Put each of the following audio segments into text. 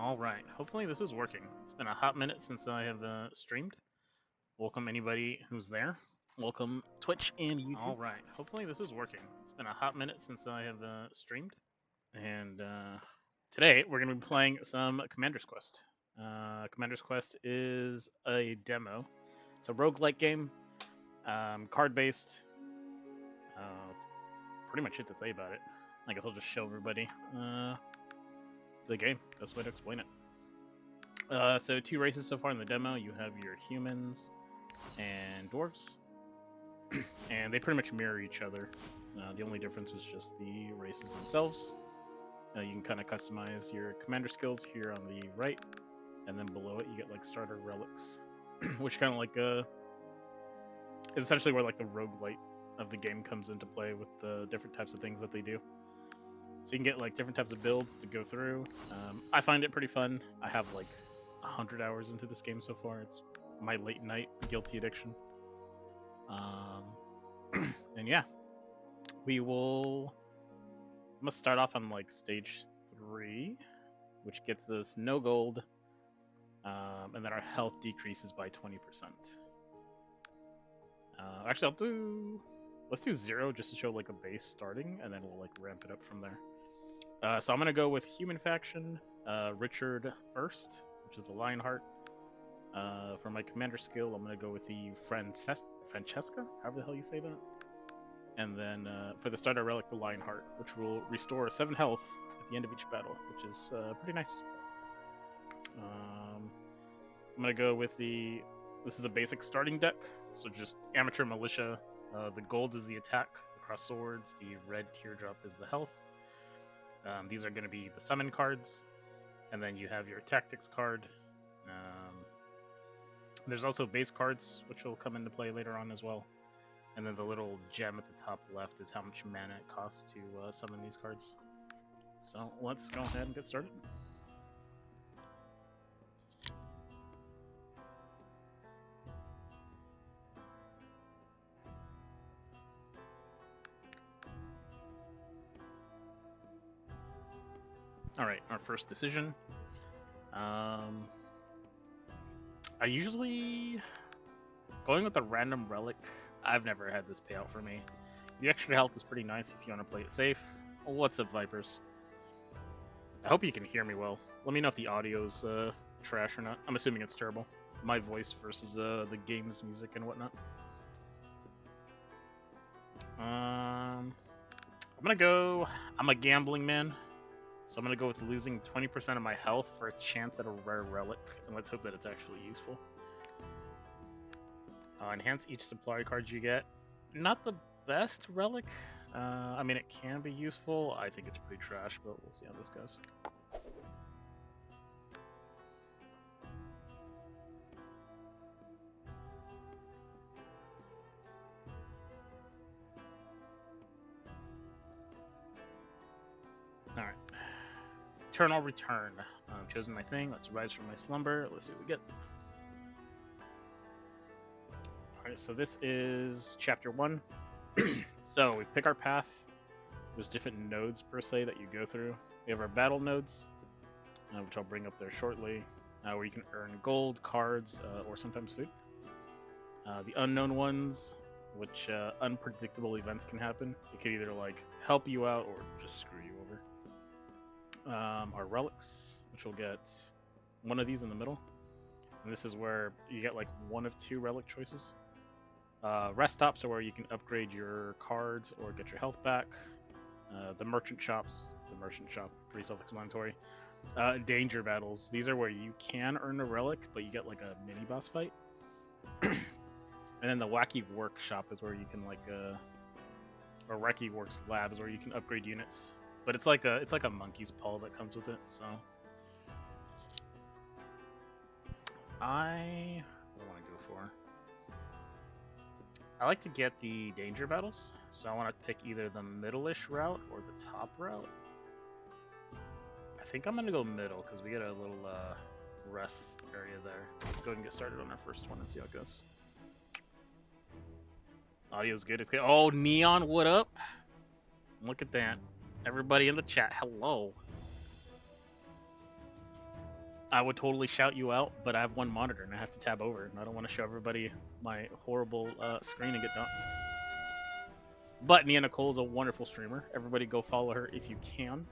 All right. Hopefully this is working. It's been a hot minute since I have streamed. Welcome anybody who's there. Welcome Twitch and YouTube. All right. Hopefully this is working. It's been a hot minute since I have streamed, and today we're going to be playing some Commander's Quest. Commander's Quest is a demo. It's a roguelike game, card-based. That's pretty much it to say about it. I guess I'll just show everybody the game. Best way to explain it. So 2 races so far in the demo. You have your humans and dwarves, and they pretty much mirror each other. The only difference is just the races themselves. You can kind of customize your commander skills here on the right, and then below it you get like starter relics, which kind of like is essentially where like the roguelite of the game comes into play with the different types of things that they do. So you can get like different types of builds to go through. I find it pretty fun. I have like 100 hours into this game so far. It's my late night guilty addiction. And yeah, I'm gonna start off on like stage 3, which gets us no gold, and then our health decreases by 20%. Actually, let's do 0 just to show like a base starting, and then we'll like ramp it up from there. So I'm gonna go with human faction, Richard first, which is the Lionheart. For my commander skill, I'm gonna go with the Francesca, however the hell you say that. And then for the starter relic, the Lionheart, which will restore 7 health at the end of each battle, which is pretty nice. I'm gonna go with this is a basic starting deck, so just amateur militia. The gold is the attack, the cross swords, the red teardrop is the health. These are going to be the summon cards, and then you have your tactics card. There's also base cards, which will come into play later on as well. And then the little gem at the top left is how much mana it costs to summon these cards. So let's go ahead and get started. Alright, our first decision. I usually going with a random relic. I've never had this pay out for me. The extra health is pretty nice if you want to play it safe. What's up, Vipers? I hope you can hear me well. Let me know if the audio's trash or not. I'm assuming it's terrible. My voice versus the game's music and whatnot. I'm a gambling man. So I'm going to go with losing 20% of my health for a chance at a rare relic, and let's hope that it's actually useful. Enhance each supply card you get. Not the best relic. I mean, it can be useful. I think it's pretty trash, but we'll see how this goes. Alright. Eternal Return. I've chosen my thing. Let's rise from my slumber. Let's see what we get. Alright, so this is chapter 1. So we pick our path. There's different nodes per se that you go through. We have our battle nodes, which I'll bring up there shortly, where you can earn gold, cards, or sometimes food. The unknown ones, which unpredictable events can happen. It could either like help you out or just screw you over. Our relics, which will get one of these in the middle, and this is where you get like one of 2 relic choices. Rest stops are where you can upgrade your cards or get your health back. The merchant shop, pretty self-explanatory. Danger battles, these are where you can earn a relic, but you get like a mini boss fight. And then the wacky workshop is where you can like or wacky works lab is where you can upgrade units. But it's like a monkey's paw that comes with it, so what do I want to go for? I like to get the danger battles, so I want to pick either the middle-ish route or the top route. I think I'm gonna go middle because we get a little rest area there. Let's go ahead and get started on our first one and see how it goes. Audio's good. It's good. Oh, Neon, what up? Look at that. Everybody in the chat, hello. I would totally shout you out, but I have one monitor and I have to tab over, and I don't want to show everybody my horrible screen and get doxxed. But Nia Nicole is a wonderful streamer. Everybody go follow her if you can.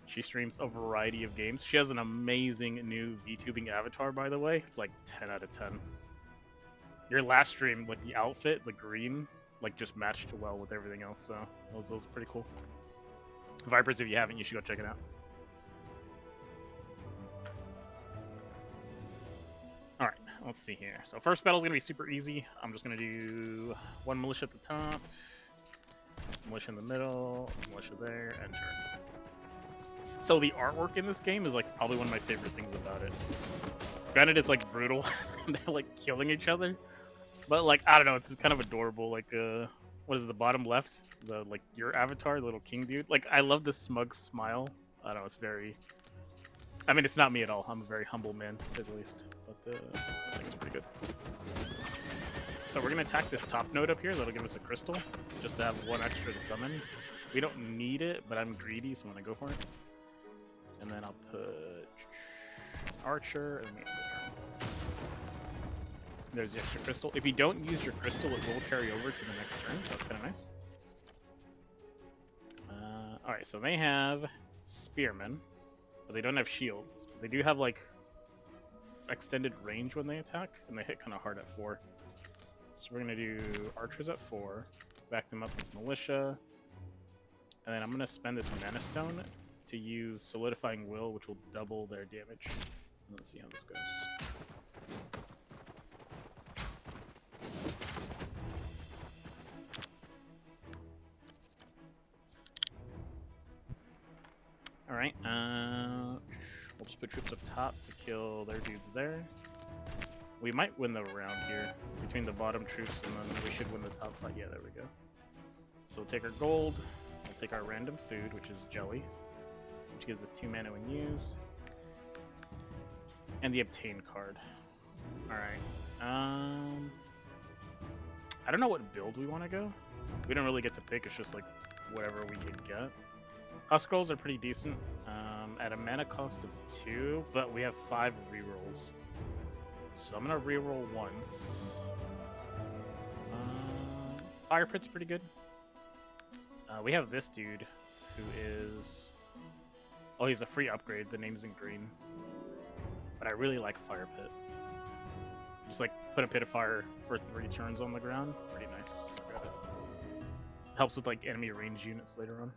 She streams a variety of games. She has an amazing new VTubing avatar, by the way. It's like 10 out of 10. Your last stream with the outfit, the green, like just matched well with everything else, so that was pretty cool. Vipers, if you haven't, you should go check it out. Alright, let's see here. So first battle is going to be super easy. I'm just going to do one militia at the top, militia in the middle, militia there, and turn. So the artwork in this game is like probably one of my favorite things about it. Granted, it's like brutal. They're like killing each other. But like, I don't know, it's kind of adorable. Like, what is it, the bottom left? The, like, your avatar, the little king dude. Like, I love the smug smile. I don't know, it's very... I mean, it's not me at all. I'm a very humble man, to say the least. But, I think it's pretty good. So we're going to attack this top node up here. That'll give us a crystal. Just to have one extra to summon. We don't need it, but I'm greedy, so I'm going to go for it. And then I'll put... Archer, and we end the turn. There's the extra crystal. If you don't use your crystal, it will carry over to the next turn, so that's kind of nice. Alright, so they have spearmen, but they don't have shields. They do have, like, extended range when they attack, and they hit kind of hard at 4. So we're going to do archers at 4, back them up with militia, and then I'm going to spend this mana stone to use solidifying will, which will double their damage. Let's see how this goes. Alright, we'll just put troops up top to kill their dudes there. We might win the round here, between the bottom troops, and then we should win the top fight. Yeah, there we go. So we'll take our gold, we'll take our random food, which is jelly, which gives us 2 mana when used, and the obtain card. Alright, I don't know what build we want to go. We don't really get to pick, it's just like whatever we can get. Husk rolls are pretty decent, at a mana cost of 2, but we have 5 rerolls. So I'm gonna reroll once. Fire Pit's pretty good. We have this dude, who is... Oh, he's a free upgrade, the name's in green. But I really like Fire Pit. Just like, put a pit of fire for 3 turns on the ground. Pretty nice. Grab it. Helps with like enemy range units later on.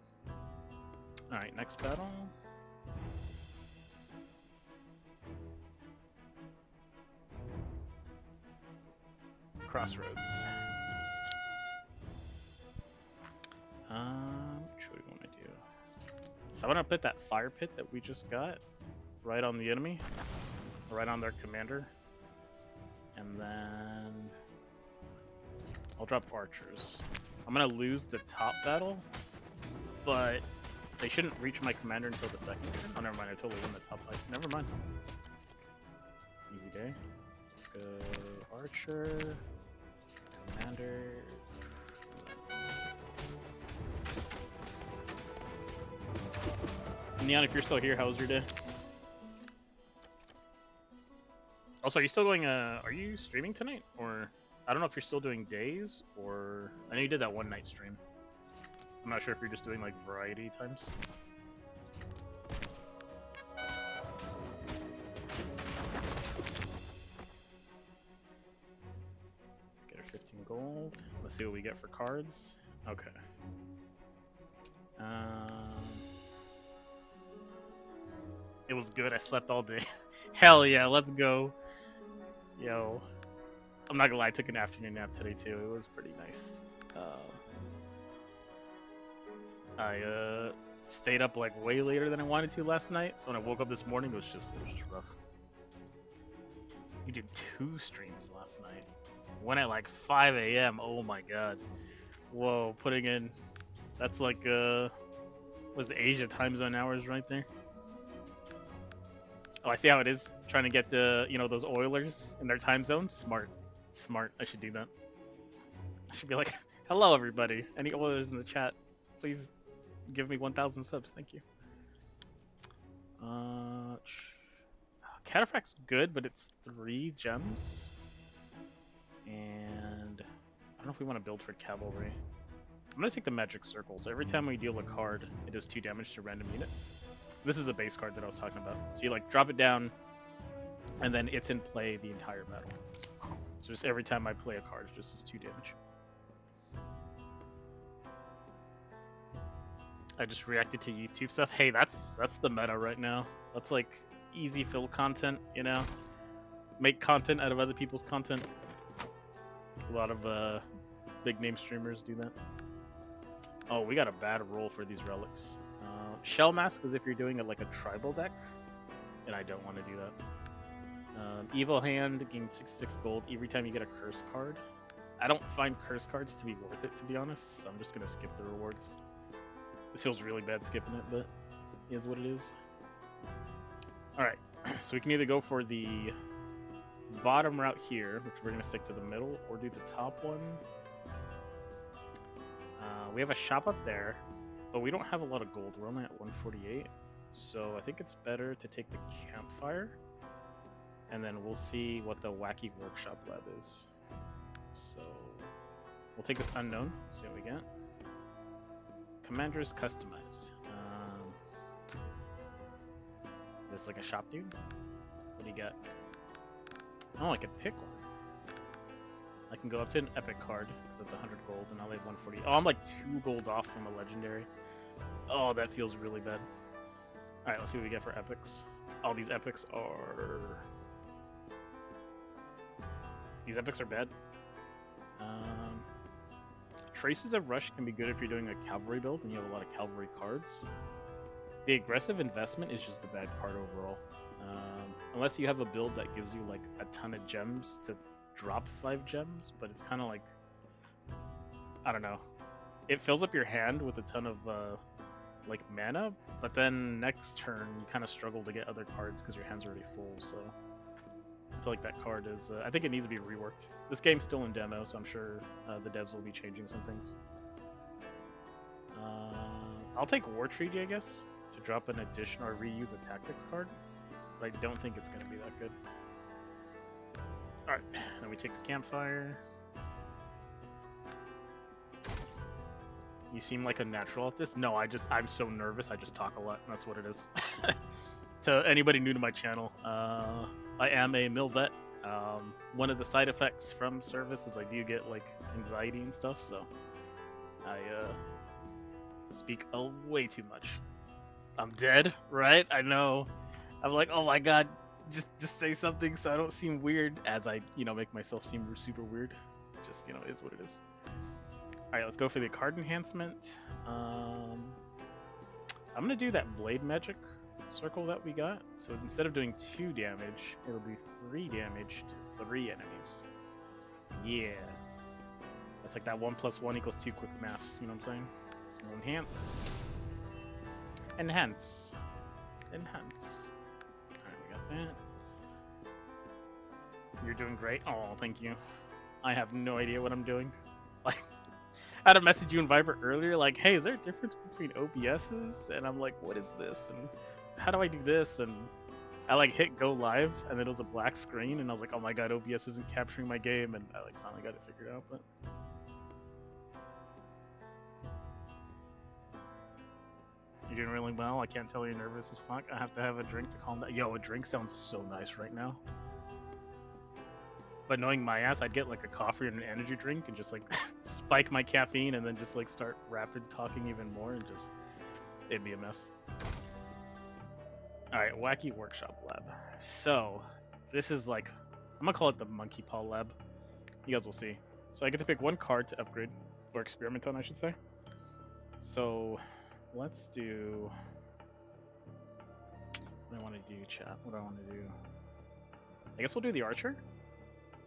Alright, next battle. Crossroads. Which do we want to do? So I'm gonna put that fire pit that we just got right on the enemy, right on their commander, and then I'll drop archers. I'm gonna lose the top battle, but they shouldn't reach my commander until the second turn. Oh, never mind, I totally won the top fight. Never mind. Easy day. Let's go archer, commander. Neon, if you're still here, how was your day? Also, are you still going, are you streaming tonight? Or, I don't know if you're still doing days, or, I know you did that one night stream. I'm not sure if you're just doing, like, variety times. Get a 15 gold. Let's see what we get for cards. Okay. It was good. I slept all day. Hell yeah, let's go. Yo. I'm not gonna lie, I took an afternoon nap today too. It was pretty nice. I stayed up like way later than I wanted to last night, so when I woke up this morning, it was just rough. You did 2 streams last night. One at like 5 a.m. Oh my god. Whoa, putting in... That's like, was the Asia time zone hours right there? Oh, I see how it is. Trying to get the, you know, those Oilers in their time zone. Smart. Smart. I should do that. I should be like, hello everybody. Any Oilers in the chat, please give me 1,000 subs. Thank you. Cataphract's good, but it's 3 gems. And I don't know if we want to build for cavalry. I'm going to take the magic circle. So every time we deal a card, it does 2 damage to random units. This is a base card that I was talking about. So you like drop it down, and then it's in play the entire battle. So just every time I play a card, it just does 2 damage. I just reacted to YouTube stuff. Hey, that's the meta right now. That's like easy fill content, you know? Make content out of other people's content. A lot of big name streamers do that. Oh, we got a bad roll for these relics. Shell Mask is if you're doing it like a tribal deck, and I don't want to do that. Evil Hand, gain 6 gold every time you get a curse card. I don't find curse cards to be worth it, to be honest, so I'm just going to skip the rewards. This feels really bad skipping it, but it is what it is. Alright, so we can either go for the bottom route here, which we're going to stick to the middle, or do the top one. We have a shop up there, but we don't have a lot of gold. We're only at 148, so I think it's better to take the campfire, and then we'll see what the wacky workshop lab is. So we'll take this unknown, see what we get. Commander's customized. This is like a shop dude. What do you got? Oh, I can pick one. I can go up to an epic card, because that's 100 gold, and I'll have 140. Oh, I'm like 2 gold off from a legendary. Oh, that feels really bad. Alright, let's see what we get for epics. All these epics are... These epics are bad. Traces of Rush can be good if you're doing a cavalry build and you have a lot of cavalry cards. The aggressive investment is just a bad card overall. Unless you have a build that gives you like a ton of gems to drop 5 gems, but it's kind of like, I don't know. It fills up your hand with a ton of like mana, but then next turn you kind of struggle to get other cards because your hand's already full, so I feel like that card is, I think it needs to be reworked. This game's still in demo, so I'm sure the devs will be changing some things. I'll take War Treaty, I guess, to drop an addition or reuse a tactics card, but I don't think it's going to be that good. Alright, then we take the campfire. You seem like a natural at this. No, I'm so nervous, I just talk a lot, that's what it is. To anybody new to my channel, I am a mill vet. One of the side effects from service is I do get like anxiety and stuff, so I speak way too much. I'm dead, right? I know. I'm like, oh my god, just say something so I don't seem weird, as I, make myself seem super weird. Just, is what it is. Alright, let's go for the card enhancement. I'm gonna do that blade magic circle that we got. So instead of doing 2 damage, it'll do 3 damage to 3 enemies. Yeah. That's like that 1 + 1 = 2 quick maths, you know what I'm saying? So we'll enhance. Enhance. Enhance. Alright, we got that. You're doing great. Oh, thank you. I have no idea what I'm doing. Like, I had a message you in Viber earlier, like, hey, is there a difference between OBSs? And I'm like, what is this? And how do I do this? And I like hit go live, and then it was a black screen, and I was like, oh my god, OBS isn't capturing my game, and I like finally got it figured out. But you're doing really well. I can't tell you're nervous as fuck. I have to have a drink to calm down. Yo, a drink sounds so nice right now. But knowing my ass, I'd get like a coffee and an energy drink and just like spike my caffeine and then just like start rapid talking even more, and just it'd be a mess. Alright, Wacky Workshop Lab. So, this is like, I'm gonna call it the Monkey Paw Lab. You guys will see. So I get to pick 1 card to upgrade, or experiment on, I should say. So, let's do... What do I want to do, chat? What do I want to do? I guess we'll do the Archer.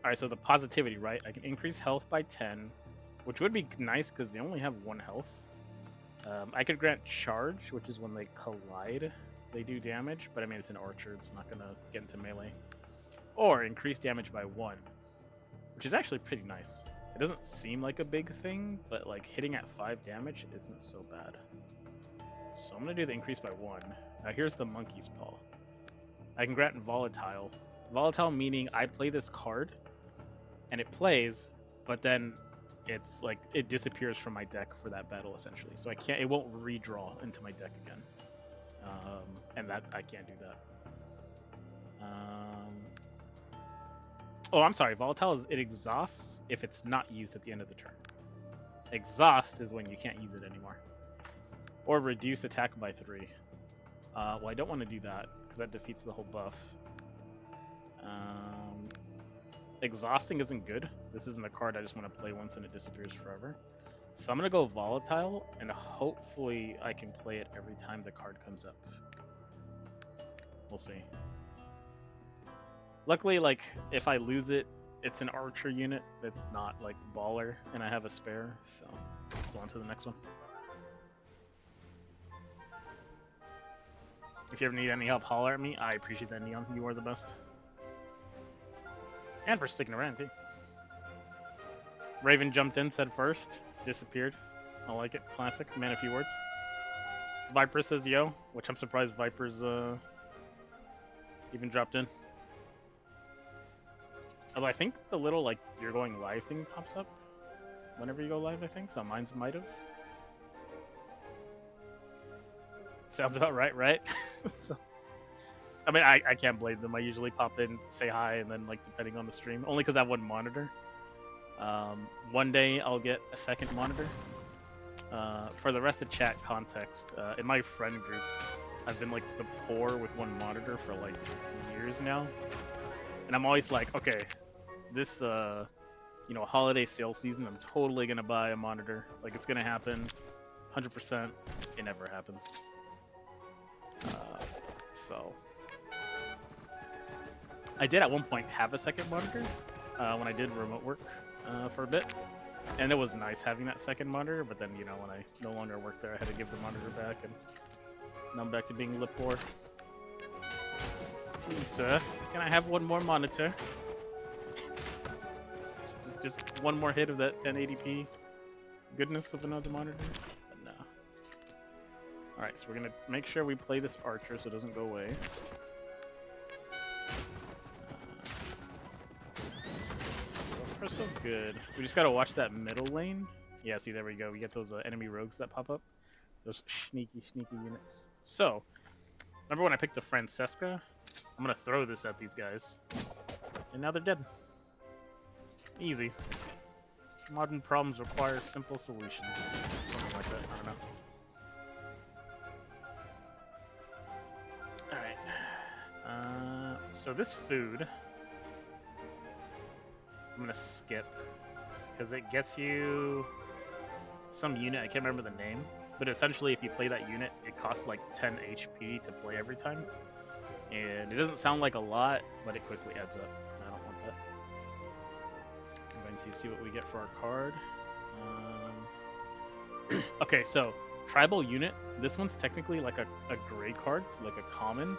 Alright, so the positivity, right? I can increase health by 10, which would be nice because they only have 1 health. I could grant charge, which is when they collide, they do damage, but I mean, it's an archer, it's not going to get into melee. Or increase damage by 1, which is actually pretty nice. It doesn't seem like a big thing, but like hitting at 5 damage isn't so bad. So I'm gonna do the increase by 1. Now here's the monkey's paw. I can grant volatile. Volatile meaning I play this card, and it plays, but then it's like it disappears from my deck for that battle essentially. So it won't redraw into my deck again, and that I can't do that. Oh, I'm sorry. Volatile is it exhausts if it's not used at the end of the turn. Exhaust is when you can't use it anymore. Or reduce attack by 3. Well, I don't want to do that because that defeats the whole buff. Exhausting isn't good. This isn't a card I just want to play once and it disappears forever. So I'm going to go Volatile, and hopefully I can play it every time the card comes up. We'll see. Luckily, like, if I lose it, it's an archer unit that's not, like, baller, and I have a spare, so let's go on to the next one. If you ever need any help, holler at me. I appreciate that, Neon. You are the best. And for sticking around, too. Raven jumped in, said first, disappeared. I like it. Classic. Man, a few words. Viper says yo, which I'm surprised Viper's even dropped in. Although I think the little, like, you're going live thing pops up whenever you go live, I think. So mine's might have. Sounds about right, right? So, I mean, I can't blame them. I usually pop in, say hi, and then, like, depending on the stream. Only because I have one monitor. One day I'll get a second monitor. For the rest of chat context, in my friend group, I've been, like, the poor with one monitor for, like, years now. And I'm always like, okay, this, you know, holiday sale season, I'm totally going to buy a monitor. Like, it's going to happen 100%. It never happens. So I did at one point have a second monitor when I did remote work for a bit, and it was nice having that second monitor, but then, you know, when I no longer worked there, I had to give the monitor back, and now I'm back to being lip poor. Please, sir, can I have one more monitor? just one more hit of that 1080p goodness of another monitor? But no. Alright, so we're gonna make sure we play this archer so it doesn't go away. So far so good. We just gotta watch that middle lane. Yeah, see, there we go. We get those enemy rogues that pop up. Those sneaky units. So, remember when I picked a Francesca? I'm gonna throw this at these guys. And now they're dead. Easy. Modern problems require simple solutions. Something like that, I don't know. Alright. So this food, I'm gonna skip. Because it gets you some unit, I can't remember the name. But essentially, if you play that unit, it costs like 10 HP to play every time. And it doesn't sound like a lot, but it quickly adds up. I don't want that. I'm going to see what we get for our card. Okay, so tribal unit. This one's technically like a gray card, so like a common.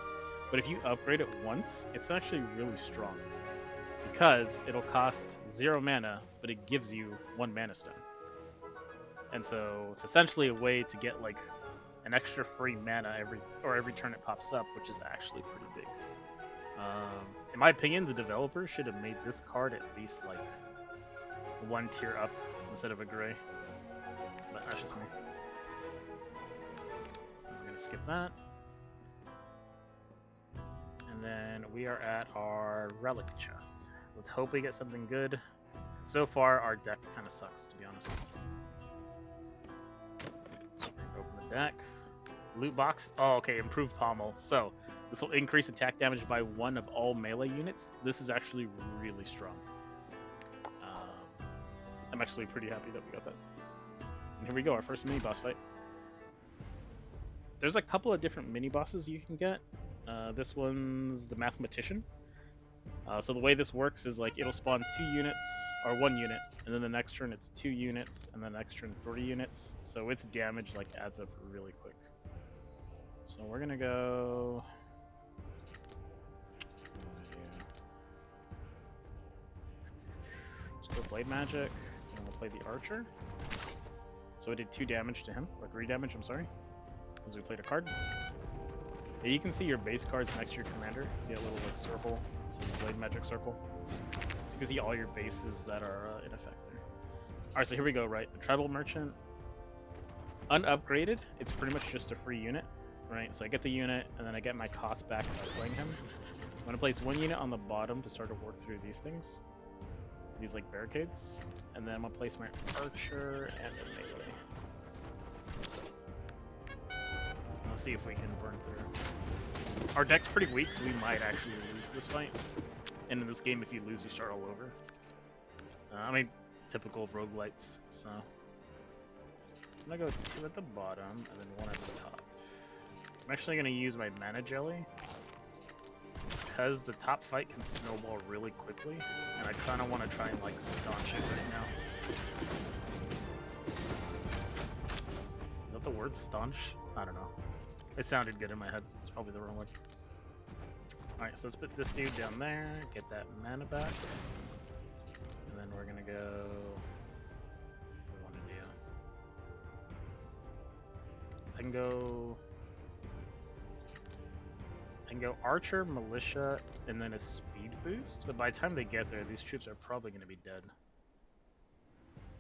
But if you upgrade it once, it's actually really strong. Because it'll cost 0 mana, but it gives you 1 mana stone. And so it's essentially a way to get like an extra free mana every turn it pops up, which is actually pretty big. In my opinion, the developers should have made this card at least like 1 tier up instead of a gray. But that's just me. We're gonna skip that. And then we are at our relic chest. Let's hope we get something good. So far, our deck kind of sucks, to be honest. So we're gonna open the deck. Loot box. Oh, okay, improved pommel. So this will increase attack damage by 1 of all melee units. This is actually really strong. I'm actually pretty happy that we got that. And here we go, our first mini boss fight. There's a couple of different mini bosses you can get. This one's the mathematician. So the way this works is like it'll spawn 2 units, or 1 unit, and then the next turn it's 2 units, and then the next turn 3 units. So its damage like adds up really quick. So we're gonna go. Let's go Blade Magic, and we'll play the Archer. So it did 2 damage to him, or 3 damage, I'm sorry. because we played a card. Yeah, you can see your base cards next to your commander. See that little like circle? So the blade magic circle. So you can see all your bases that are in effect there. Alright, so here we go, right? The tribal merchant, unupgraded, it's pretty much just a free unit, right? So I get the unit, and then I get my cost back by playing him. I'm going to place one unit on the bottom to start to work through these things. These like barricades. And then I'm going to place my archer and a melee. Let's see if we can burn through. Our deck's pretty weak, so we might actually lose this fight. And in this game, if you lose, you start all over. I mean, typical of roguelites, so... I'm gonna go 2 at the bottom, and then 1 at the top. I'm actually gonna use my mana jelly, because the top fight can snowball really quickly, and I kinda wanna try and, like, staunch it right now. Is that the word, staunch? I don't know. It sounded good in my head. It's probably the wrong word. Alright, so let's put this dude down there, get that mana back. And then we're gonna go... What do I want to do? I can go Archer, Militia, and then a speed boost. But by the time they get there, these troops are probably gonna be dead.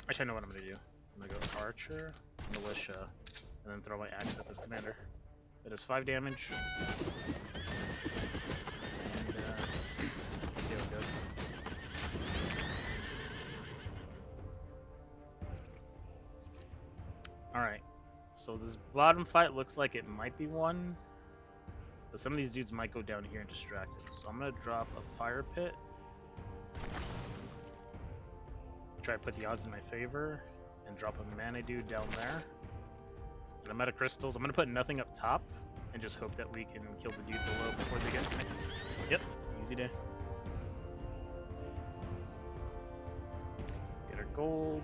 Actually, I know what I'm gonna do. I'm gonna go Archer, Militia, and then throw my axe at this commander. It does 5 damage. And see how it goes. Alright, so this bottom fight looks like it might be won, but some of these dudes might go down here and distract him. So I'm going to drop a fire pit, try to put the odds in my favor, and drop a mana dude down there. And I'm out of crystals. I'm going to put nothing up top, and just hope that we can kill the dude below before they get to me. Yep, easy day. Get our gold.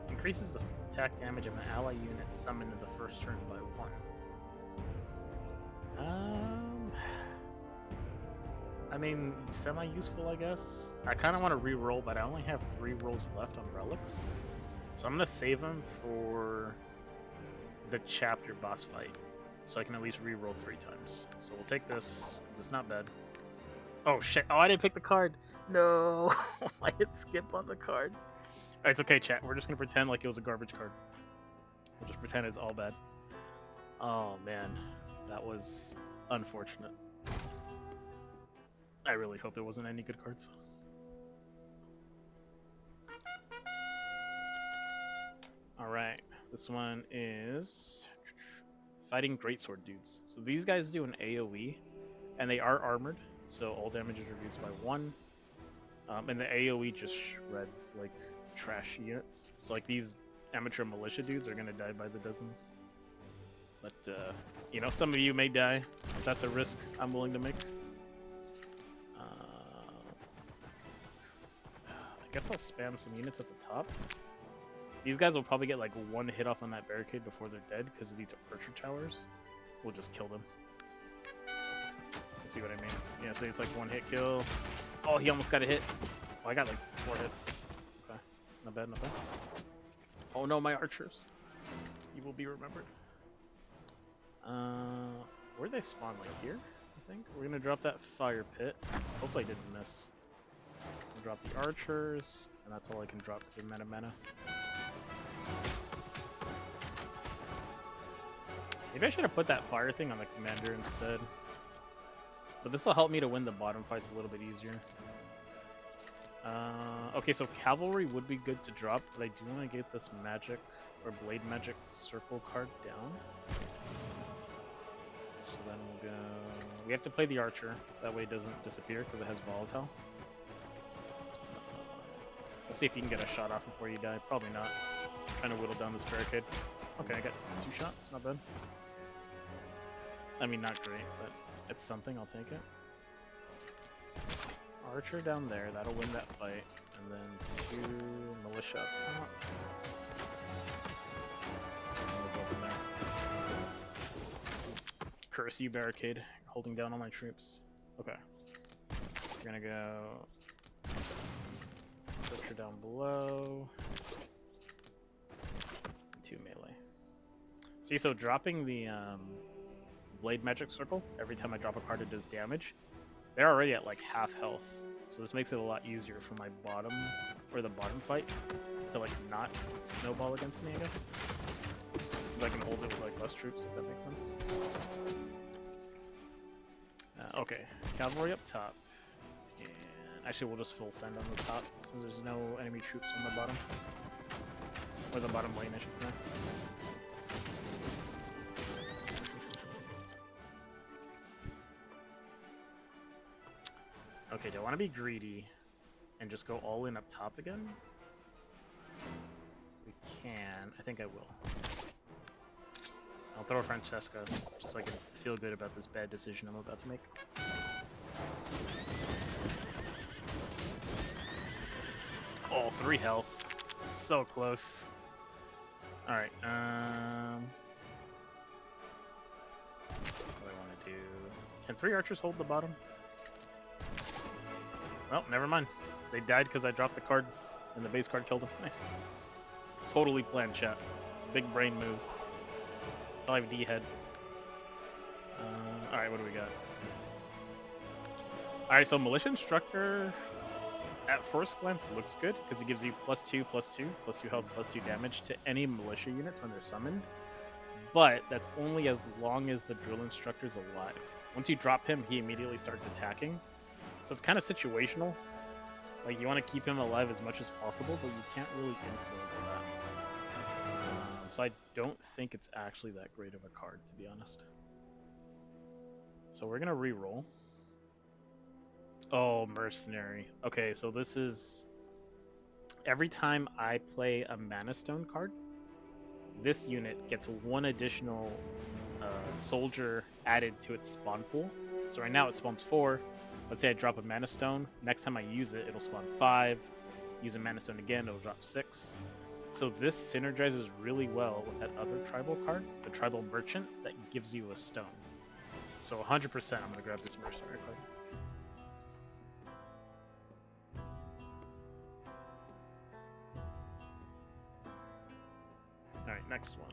Increases the attack damage of an ally unit summoned in the first turn by 1. I mean, semi-useful, I guess. I kind of want to re-roll, but I only have 3 rolls left on relics. So I'm going to save them for the chapter boss fight, so I can at least re-roll 3 times. So we'll take this, because it's not bad. Oh shit, oh I didn't pick the card! No! I hit skip on the card. Alright, it's okay, chat. We're just gonna pretend like it was a garbage card. We'll just pretend it's all bad. Oh man, that was unfortunate. I really hope there wasn't any good cards. Alright, this one is fighting greatsword dudes. So these guys do an AoE, and they are armored, so all damage is reduced by 1. And the AoE just shreds like trash units. So like these amateur militia dudes are gonna die by the dozens. But you know, some of you may die. That's a risk I'm willing to make. I guess I'll spam some units at the top. These guys will probably get like 1 hit off on that barricade before they're dead because these are archer towers. We'll just kill them. See what I mean? Yeah, so it's like 1 hit kill. Oh, he almost got a hit. Oh, I got like 4 hits. Okay, not bad, not bad. Oh no, my archers. You will be remembered. Where'd they spawn? Like here, I think? We're gonna drop that fire pit. Hopefully I didn't miss. We'll drop the archers, and that's all I can drop because of mana. Maybe I should have put that fire thing on the commander instead. But this will help me to win the bottom fights a little bit easier. Okay, so cavalry would be good to drop, but I do want to get this magic or blade magic circle card down. So then we'll go... We have to play the archer, that way it doesn't disappear because it has volatile. Let's see if you can get a shot off before you die. Probably not. I'm trying to whittle down this barricade. Okay, I got 2 shots, not bad. I mean, not great, but it's something, I'll take it. Archer down there, that'll win that fight. And then 2 militia up top. And we'll go from there. Curse you, barricade. Holding down all my troops. Okay. We're gonna go... Butcher down below. 2 melee. See, so dropping the Blade Magic Circle, every time I drop a card it does damage, they're already at like half health. So this makes it a lot easier for my bottom, or the bottom fight, to like not snowball against me, I guess. Because I can hold it with like less troops, if that makes sense. Okay, cavalry up top. And actually we'll just full send on the top, since there's no enemy troops on the bottom. Or the bottom lane, I should say. Okay, do I want to be greedy and just go all in up top again? We can. I think I will. I'll throw a Francesca just so I can feel good about this bad decision I'm about to make. Oh, 3 health. So close. Alright, what do I want to do? Can 3 archers hold the bottom? Well, never mind. They died because I dropped the card, and the base card killed them. Nice. Totally planned, chat. Big brain move. 5D head. Alright, what do we got? Alright, so Militia Instructor, at first glance, looks good, because it gives you +2, +2, +2 health, +2 damage to any militia units when they're summoned. But that's only as long as the Drill Instructor's alive. Once you drop him, he immediately starts attacking. So it's kind of situational. Like, you want to keep him alive as much as possible, but you can't really influence that. So I don't think it's actually that great of a card, to be honest. So we're going to re-roll. Oh, Mercenary. Okay, so this is... Every time I play a Mana Stone card, this unit gets 1 additional soldier added to its spawn pool. So right now it spawns 4. Let's say I drop a Mana Stone. Next time I use it, it'll spawn 5. Use a Mana Stone again, it'll drop 6. So this synergizes really well with that other tribal card, the Tribal Merchant, that gives you a stone. So 100% I'm going to grab this Mercenary card. Alright, next one.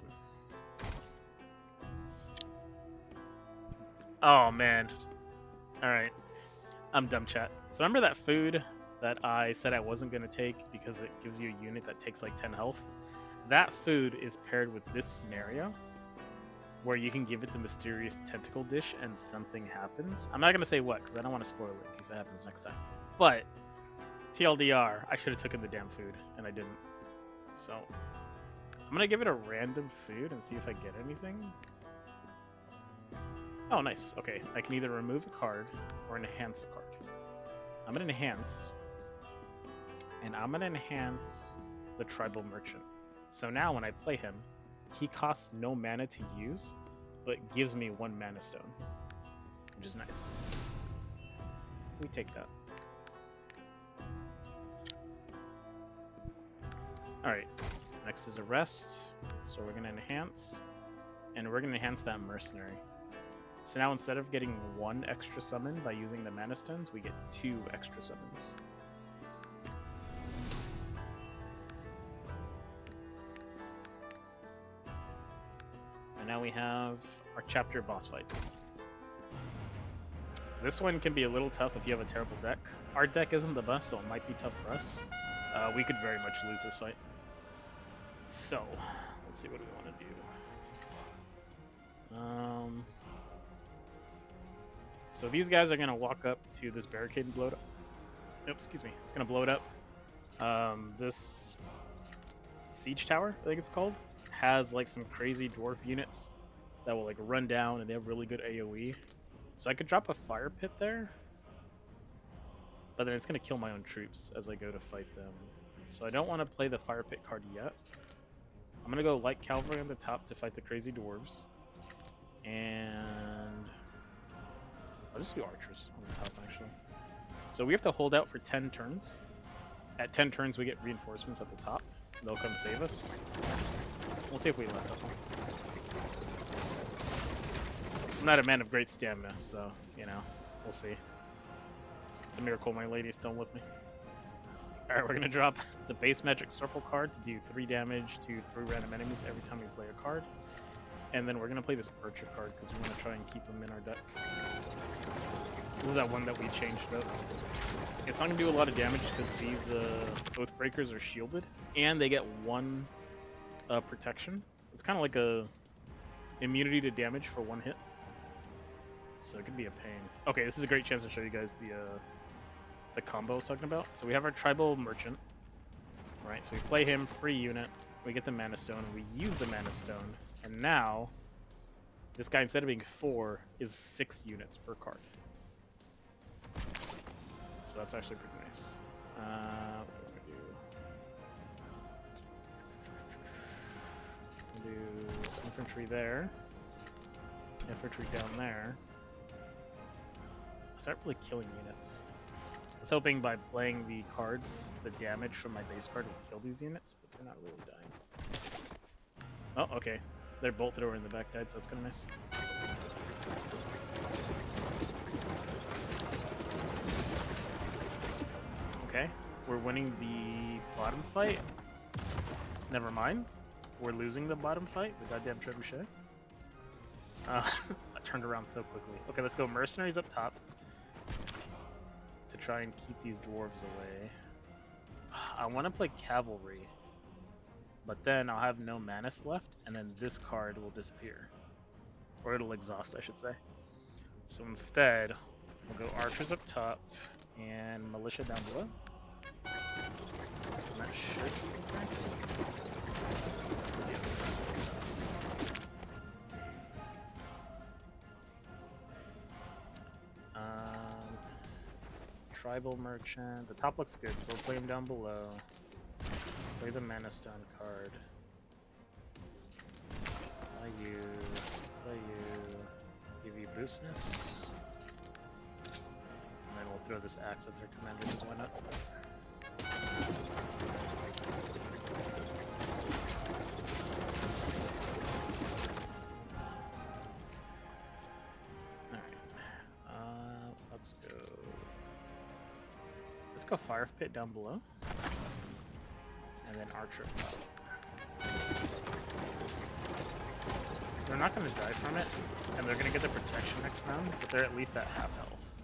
Oh, man. Alright. I'm dumb, chat. So remember that food that I said I wasn't going to take because it gives you a unit that takes like 10 health? That food is paired with this scenario where you can give it the mysterious tentacle dish and something happens. I'm not going to say what because I don't want to spoil it in case it happens next time. But TLDR, I should have taken the damn food and I didn't. So I'm going to give it a random food and see if I get anything. Oh, nice. Okay, I can either remove a card or enhance a card. I'm going to enhance, and I'm going to enhance the Tribal Merchant. So now when I play him, he costs no mana to use, but gives me 1 Mana Stone, which is nice. Let me take that. Alright, next is Arrest. So we're going to enhance, and we're going to enhance that Mercenary. So now instead of getting 1 extra summon by using the Mana Stones, we get 2 extra summons. And now we have our chapter boss fight. This one can be a little tough if you have a terrible deck. Our deck isn't the best, so it might be tough for us. We could very much lose this fight. So, let's see what we want to do. So these guys are going to walk up to this barricade and blow it up. Nope, excuse me. It's going to blow it up. This siege tower, I think it's called, has like some crazy dwarf units that will like run down and they have really good AoE. So I could drop a fire pit there, but then it's going to kill my own troops as I go to fight them. So I don't want to play the fire pit card yet. I'm going to go light cavalry on the top to fight the crazy dwarves. And I'll just do archers on the top, actually. So we have to hold out for 10 turns. At 10 turns, we get reinforcements at the top. They'll come save us. We'll see if we last that long. I'm not a man of great stamina, so, you know, we'll see. It's a miracle my lady's still with me. Alright, we're going to drop the base magic circle card to do 3 damage to 3 random enemies every time we play a card. And then we're going to play this Archer card because we want to try and keep him in our deck. This is that one that we changed up. It's not going to do a lot of damage because these Oathbreakers are shielded. And they get 1 protection. It's kind of like a immunity to damage for 1 hit. So it could be a pain. Okay, this is a great chance to show you guys the combo I was talking about. So we have our Tribal Merchant. Right, so we play him, free unit. We get the Mana Stone, and we use the Mana Stone. And now, this guy, instead of being 4, is 6 units per card. So that's actually pretty nice. What do I do? Do infantry there. Infantry down there. Start really killing units. I was hoping by playing the cards, the damage from my base card would kill these units, but they're not really dying. Oh, okay. Their bolt thrower in the back died, so that's kind of nice. Okay, we're winning the bottom fight. Never mind. We're losing the bottom fight, the goddamn trebuchet. I turned around so quickly. Okay, let's go mercenaries up top to try and keep these dwarves away. I want to play cavalry, but then I'll have no manas left, and then this card will disappear. Or it'll exhaust, I should say. So instead, we'll go archers up top and militia down below. And that should be okay. Where's the others? Tribal Merchant. The top looks good, so we'll play him down below. Play the Mana Stone card. Play you. Play you. Give you boostness. And then we'll throw this axe at their commander, because why not? Alright. Let's go. Let's go Fire Pit down below. And then Archer up top. They're not going to die from it, and they're going to get the protection next round, but they're at least at half health.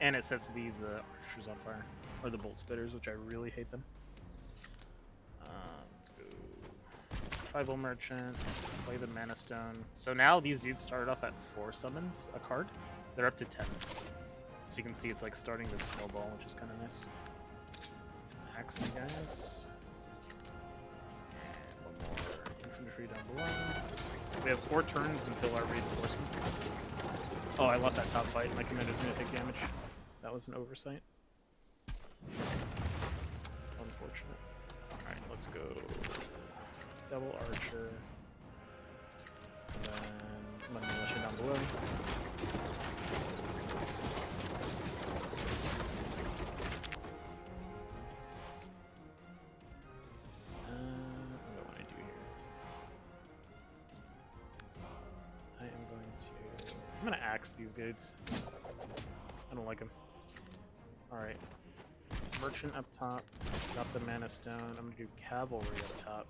And it sets these archers on fire, or the bolt spitters, which I really hate them. Let's go Tribal Merchant, play the Mana Stone. So now these dudes started off at 4 summons a card. They're up to 10. So you can see it's like starting to snowball, which is kind of nice. Let's axe you guys. And 1 more infantry down below. We have 4 turns until our reinforcements come. Oh, I lost that top fight. My commander's gonna take damage. That was an oversight. Unfortunate. Alright, let's go double archer. And then one militia down below. I'm gonna axe these dudes. I don't like them. Alright. Merchant up top. Got the Mana Stone. I'm gonna do cavalry up top.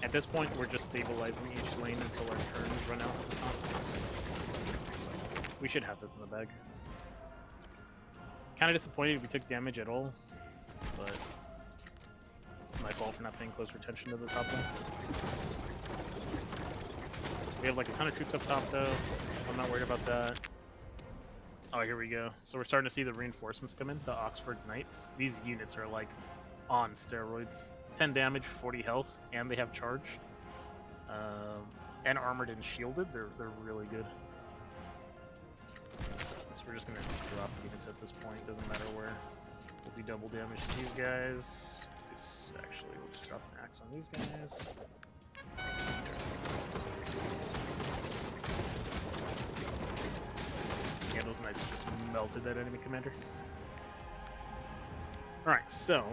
At this point, we're just stabilizing each lane until our turns run out at the top. We should have this in the bag. Kinda disappointed we took damage at all, but it's my fault for not paying close attention to the top lane. We have like a ton of troops up top though, so I'm not worried about that. Oh, here we go. So we're starting to see the reinforcements come in, the Oxford Knights. These units are like on steroids. 10 damage, 40 health, and they have charge. And armored and shielded, they're really good. So we're just gonna drop units at this point, doesn't matter where. We'll do double damage to these guys. Actually, we'll just drop an axe on these guys. Yeah, those knights just melted that enemy commander. Alright, so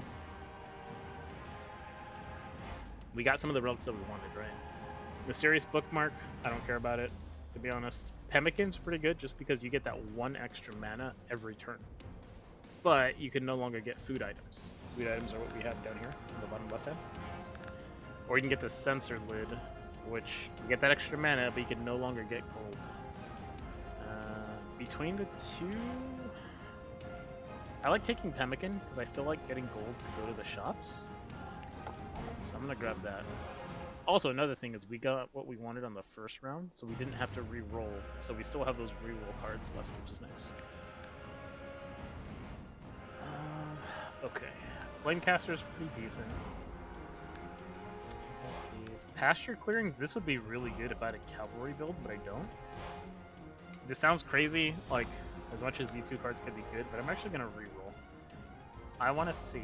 we got some of the relics that we wanted, right? Mysterious Bookmark, I don't care about it, to be honest. Pemmican's pretty good just because you get that 1 extra mana every turn. But you can no longer get food items. Food items are what we have down here on the bottom left hand. Or you can get the sensor lid, which you get that extra mana, but you can no longer get gold. Between the two, I like taking pemmican because I still like getting gold to go to the shops. So I'm gonna grab that. Also, another thing is we got what we wanted on the first round, so we didn't have to re-roll. So we still have those re-roll cards left, which is nice. Okay, Flamecaster's pretty decent. Pasture clearing, this would be really good if I had a cavalry build, but I don't. This sounds crazy, like, as much as Z2 cards could be good, but I'm actually going to reroll. I want to see...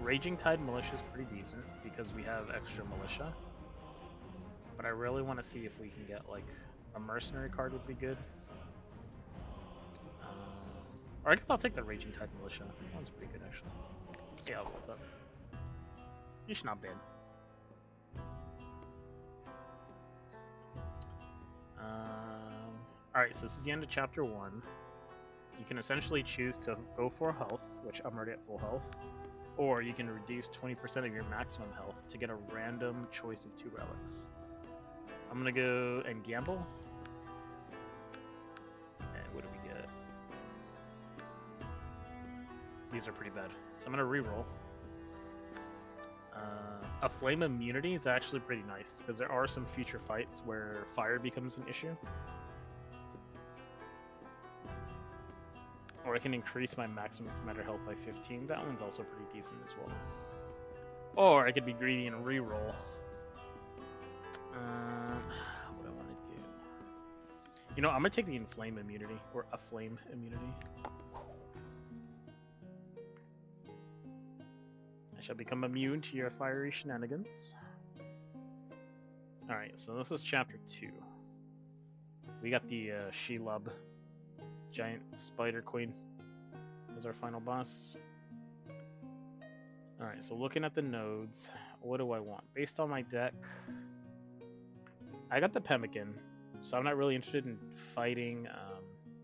Raging Tide Militia is pretty decent, because we have extra militia. But I really want to see if we can get, like, a mercenary card would be good. Or I guess I'll take the Raging Tide Militia. That one's pretty good, actually. Yeah, I'll go with that. It's not bad. Alright, so this is the end of Chapter 1. You can essentially choose to go for health, which I'm already at full health, or you can reduce 20% of your maximum health to get a random choice of 2 relics. I'm gonna go and gamble. And what do we get? These are pretty bad. So I'm gonna reroll. A flame immunity is actually pretty nice, because there are some future fights where fire becomes an issue. Or I can increase my maximum commander health by 15. That one's also pretty decent as well. Or I could be greedy and reroll. What do I want to do? You know, I'm going to take the inflame immunity, or a flame immunity. I shall become immune to your fiery shenanigans. Alright, so this is Chapter 2. We got the Shelob. Giant Spider Queen as our final boss. Alright, so looking at the nodes, what do I want? Based on my deck, I got the pemmican, so I'm not really interested in fighting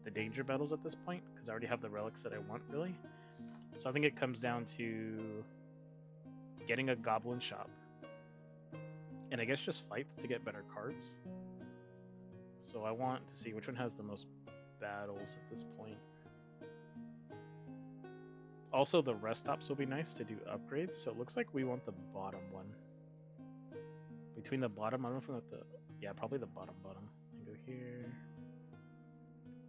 the danger battles at this point, because I already have the relics that I want, really. So I think it comes down to getting a goblin shop, and I guess just fights to get better cards. So I want to see which one has the most battles at this point. Also, the rest stops will be nice to do upgrades, so it looks like we want the bottom one. Between the bottom, I don't know if we want the... Yeah, probably the bottom. And go here.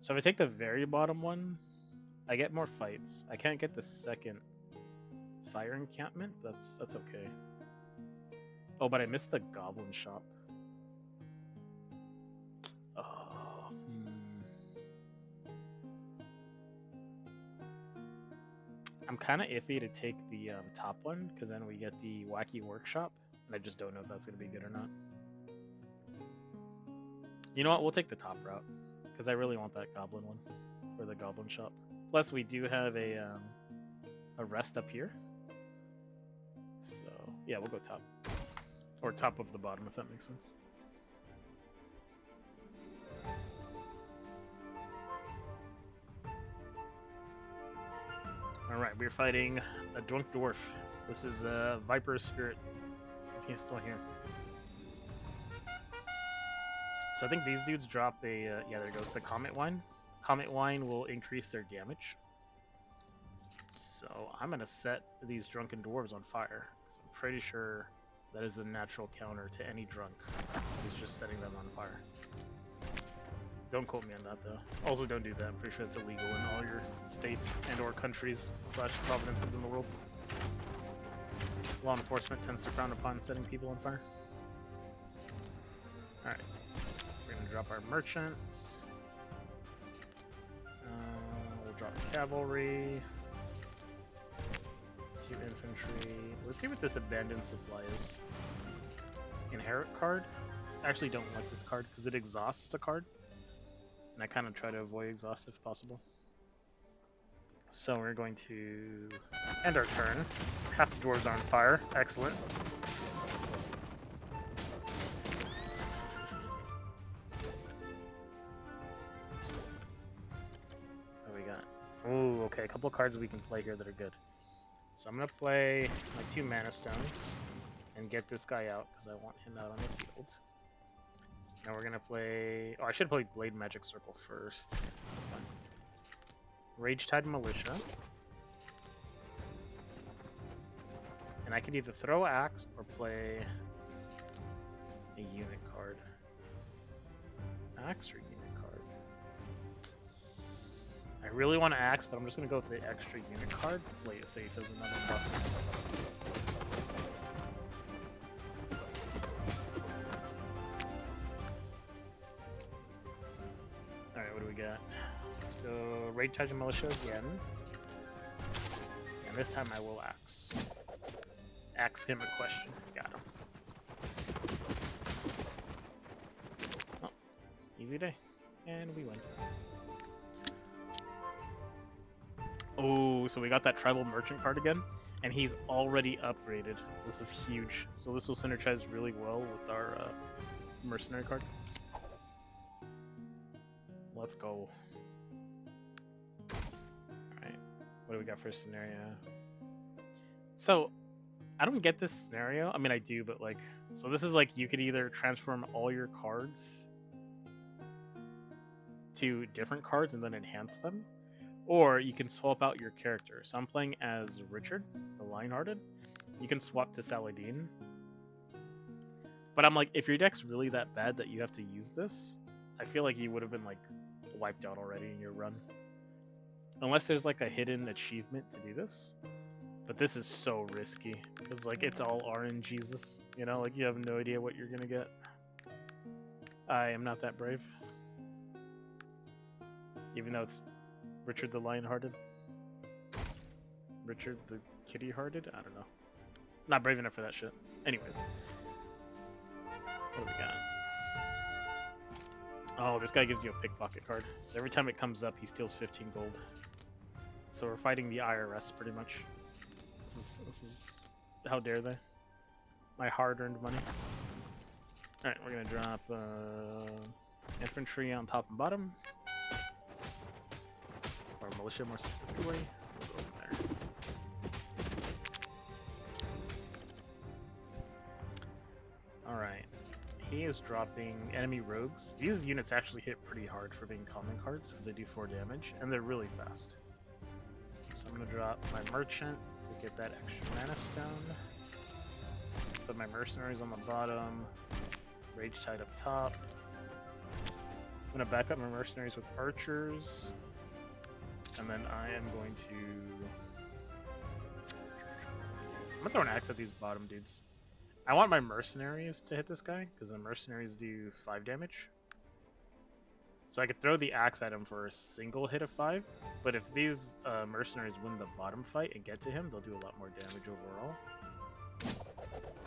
So if I take the very bottom one, I get more fights. I can't get the second fire encampment, that's okay. Oh, but I missed the goblin shop. I'm kind of iffy to take the top one, because then we get the wacky workshop, and I just don't know if that's going to be good or not. You know what, we'll take the top route, because I really want that goblin one, or the goblin shop. Plus, we do have a rest up here. So, yeah, we'll go top. Or top of the bottom, if that makes sense. Alright, we're fighting a drunk dwarf. This is Viper's Spirit, if he's still here. So I think these dudes drop a, yeah, there goes the Comet Wine. Comet Wine will increase their damage. So I'm going to set these drunken dwarves on fire, because I'm pretty sure that is the natural counter to any drunk, is just setting them on fire. Don't quote me on that, though. Also, don't do that. I'm pretty sure it's illegal in all your states and or countries / provinces in the world. Law enforcement tends to frown upon setting people on fire. Alright. We're going to drop our merchants. We'll drop cavalry. 2 infantry. Let's see what this abandoned supply is. Inherit card. I actually don't like this card because it exhausts a card. And I kind of try to avoid exhaust if possible. So we're going to end our turn. Half the dwarves are on fire. Excellent. What do we got? Ooh, okay. A couple of cards we can play here that are good. So I'm going to play my 2 mana stones. and get this guy out because I want him out on the field. Now we're gonna play. Oh, I should play Blade Magic Circle first. That's fine. Rage Tide Militia. And I could either throw Axe or play a unit card. Axe or unit card? I really want to Axe, but I'm just going to go with the extra unit card. Play it safe as another buff. Alright, what do we got? Let's go Raid Titan Militia again. And this time I will Axe. Ask him a question. Got him. Oh, easy day. And we win. Oh, so we got that Tribal Merchant card again. And he's already upgraded. This is huge. So this will synergize really well with our Mercenary card. Let's go. Alright. What do we got for a scenario? So, I don't get this scenario. I mean, I do, but like, so this is like you could either transform all your cards to different cards and then enhance them, or you can swap out your character. So I'm playing as Richard, the Lionhearted. You can swap to Saladin. But I'm like, if your deck's really that bad that you have to use this, I feel like you would have been like wiped out already in your run. Unless there's like a hidden achievement to do this. But this is so risky, because like it's all RNGesus, you know, like you have no idea what you're gonna get. I am not that brave. Even though it's Richard the Lionhearted. Richard the Kitty-Hearted? I don't know. Not brave enough for that shit. Anyways. What do we got? Oh, this guy gives you a pickpocket card. So every time it comes up, he steals 15 gold. So we're fighting the IRS pretty much. This is how dare they? My hard-earned money. Alright, we're gonna drop infantry on top and bottom. Or militia more specifically. We'll go from there. Alright. He is dropping enemy rogues. These units actually hit pretty hard for being common cards because they do 4 damage and they're really fast. So I'm going to drop my merchant to get that extra mana stone. Put my mercenaries on the bottom. Rage Tide up top. I'm going to back up my mercenaries with archers. And then I am going to... I'm going to throw an axe at these bottom dudes. I want my mercenaries to hit this guy, because the mercenaries do 5 damage. So I could throw the axe at him for a single hit of 5, but if these mercenaries win the bottom fight and get to him, they'll do a lot more damage overall.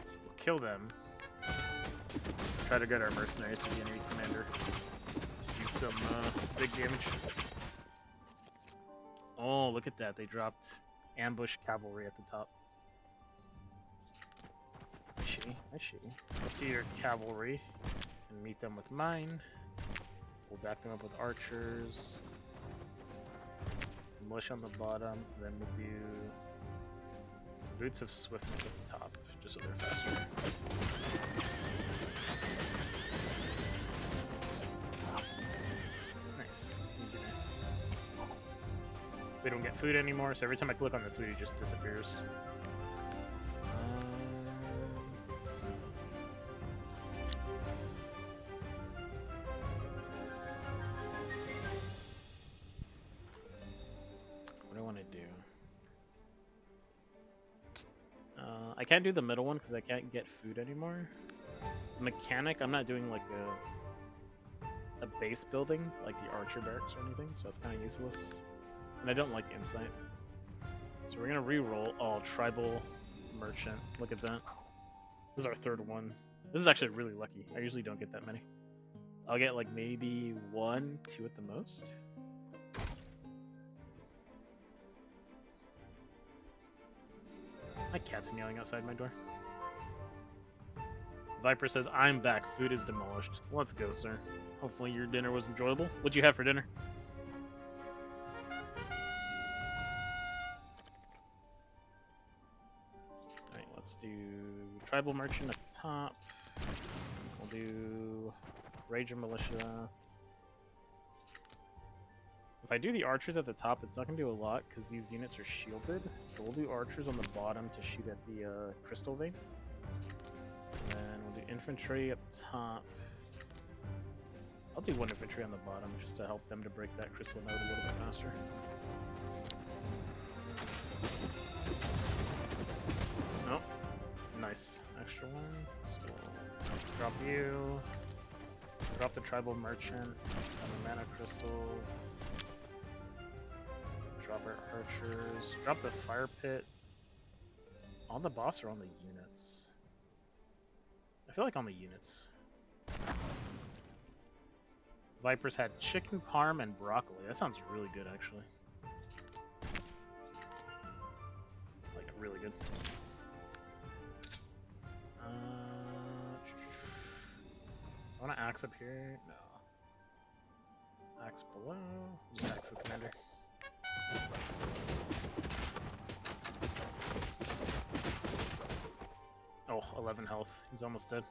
So we'll kill them. Try to get our mercenaries to the enemy commander to do some big damage. Oh, look at that. They dropped ambush cavalry at the top. I see. Let's see your cavalry and meet them with mine. We'll back them up with archers. Militia on the bottom. Then we'll do boots of swiftness at the top, just so they're faster. Nice. Easy there. We don't get food anymore, so every time I click on the food, it just disappears. I can't do the middle one because I can't get food anymore. Mechanic, I'm not doing like a base building like the archer barracks or anything, so that's kind of useless. And I don't like insight. So we're gonna re-roll. Oh, tribal merchant. Look at that. This is our 3rd one. This is actually really lucky. I usually don't get that many. I'll get like maybe 1, 2 at the most. My cat's meowing outside my door. Viper says, I'm back. Food is demolished. Let's go, sir. Hopefully your dinner was enjoyable. What'd you have for dinner? Alright, let's do Tribal Merchant at the top. We'll do Ranger Militia. If I do the archers at the top, it's not going to do a lot because these units are shielded. So we'll do archers on the bottom to shoot at the crystal vein. And then we'll do infantry up top. I'll do one infantry on the bottom just to help them to break that crystal node a little bit faster. Nope. Nice. Extra one. So we'll drop you. Drop the tribal merchant. Spend the mana crystal. Drop our archers. Drop the fire pit. On the boss or on the units? I feel like on the units. Vipers had chicken parm and broccoli. That sounds really good, actually. Like, really good. I want to axe up here. No. Axe below. Just axe the commander. Oh, 11 health. He's almost dead.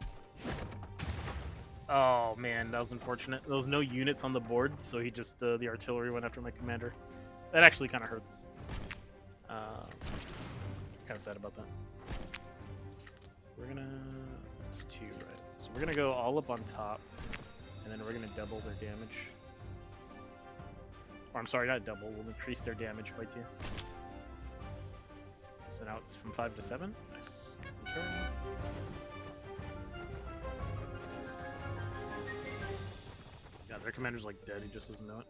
Oh man, that was unfortunate. There was no units on the board, so he just, the artillery went after my commander. That actually kind of hurts. Kind of sad about that. We're gonna... It's 2, right? So we're gonna go all up on top, and then we're gonna double their damage. Or I'm sorry, not double, we'll increase their damage by 2. So now it's from 5 to 7. Nice. Okay. Yeah, their commander's like dead, he just doesn't know it.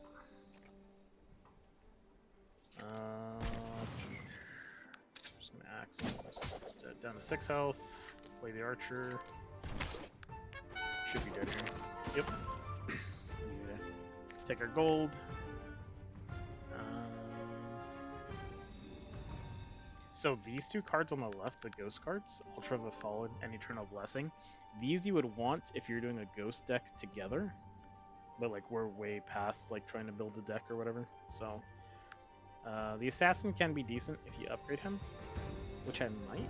Just gonna axe him. Just dead. Down to 6 health. Play the archer. Should be dead here. Yep. Easy there. Take our gold. So these 2 cards on the left, the ghost cards, Ultra of the Fallen and Eternal Blessing, these you would want if you're doing a ghost deck together. But like we're way past like trying to build a deck or whatever. So the assassin can be decent if you upgrade him, which I might.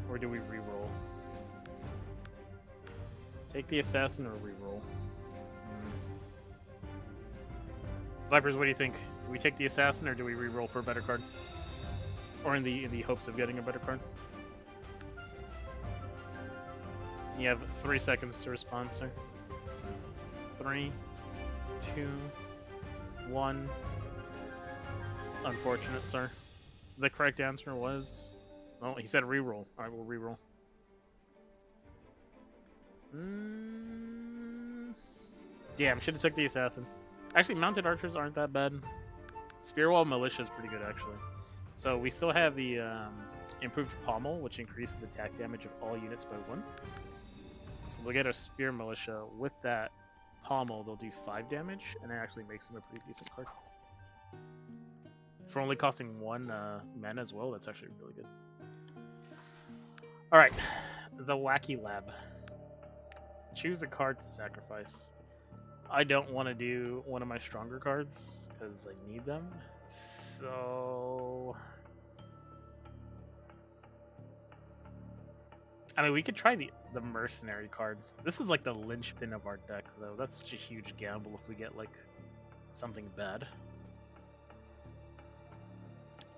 Or do we reroll? Take the assassin or reroll? Vipers, what do you think? Do we take the assassin or do we reroll for a better card? Or in the hopes of getting a better card? You have 3 seconds to respond, sir. 3, 2, 1. Unfortunate, sir. The correct answer was... Oh, he said reroll. Alright, we'll reroll. Damn, should have took the assassin. Actually, mounted archers aren't that bad. Spearwall militia is pretty good, actually. So we still have the improved pommel, which increases attack damage of all units by 1. So we'll get a spear militia. With that pommel, they'll do 5 damage, and it actually makes them a pretty decent card. For only costing 1 mana as well, that's actually really good. Alright, the Wacky Lab. Choose a card to sacrifice. I don't want to do one of my stronger cards, because I need them. So... I mean, we could try the mercenary card. This is like the linchpin of our deck, though. That's such a huge gamble if we get, like, something bad.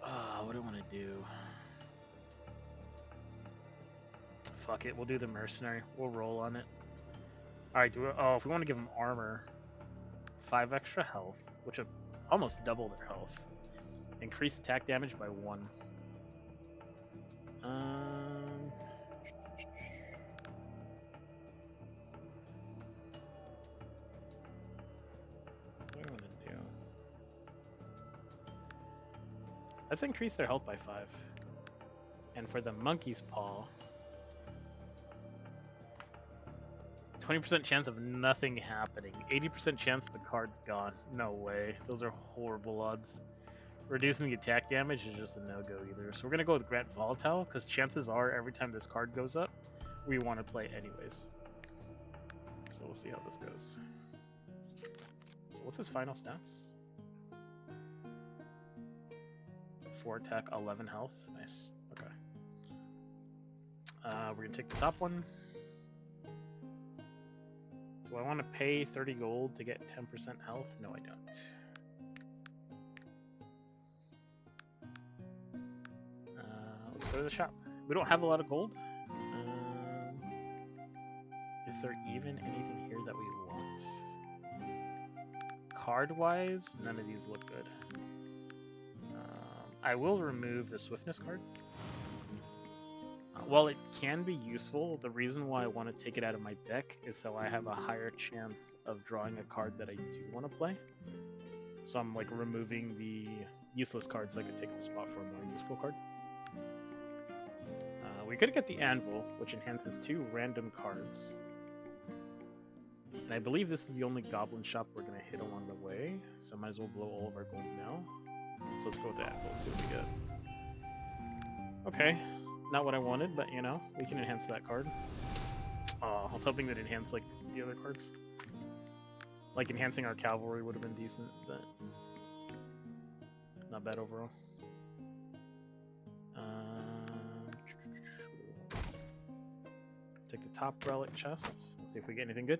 What do I want to do? Fuck it, we'll do the mercenary. We'll roll on it. Alright, if we want to give them armor, 5 extra health, which would almost double their health. Increase attack damage by 1. What do I want to do? Let's increase their health by 5. And for the monkey's paw, 20% chance of nothing happening. 80% chance the card's gone. No way. Those are horrible odds. Reducing the attack damage is just a no-go either. So we're going to go with Grant Volatile, because chances are every time this card goes up, we want to play anyways. So we'll see how this goes. So what's his final stats? 4 attack, 11 health. Nice. Okay. We're gonna take the top one. Do I want to pay 30 gold to get 10% health? No, I don't. Let's go to the shop. We don't have a lot of gold. Is there even anything here that we want? Card-wise, none of these look good. I will remove the swiftness card. While it can be useful, the reason why I want to take it out of my deck is so I have a higher chance of drawing a card that I do want to play. So I'm like removing the useless cards that could take up a spot for a more useful card. We could get the Anvil, which enhances 2 random cards. And I believe this is the only goblin shop we're going to hit along the way, so might as well blow all of our gold now. So let's go with the Anvil and see what we get. Okay, not what I wanted, but you know, we can enhance that card. Oh, I was hoping that enhance like the other cards. Like enhancing our cavalry would have been decent, but not bad overall. Take the top relic chest. Let's see if we get anything good.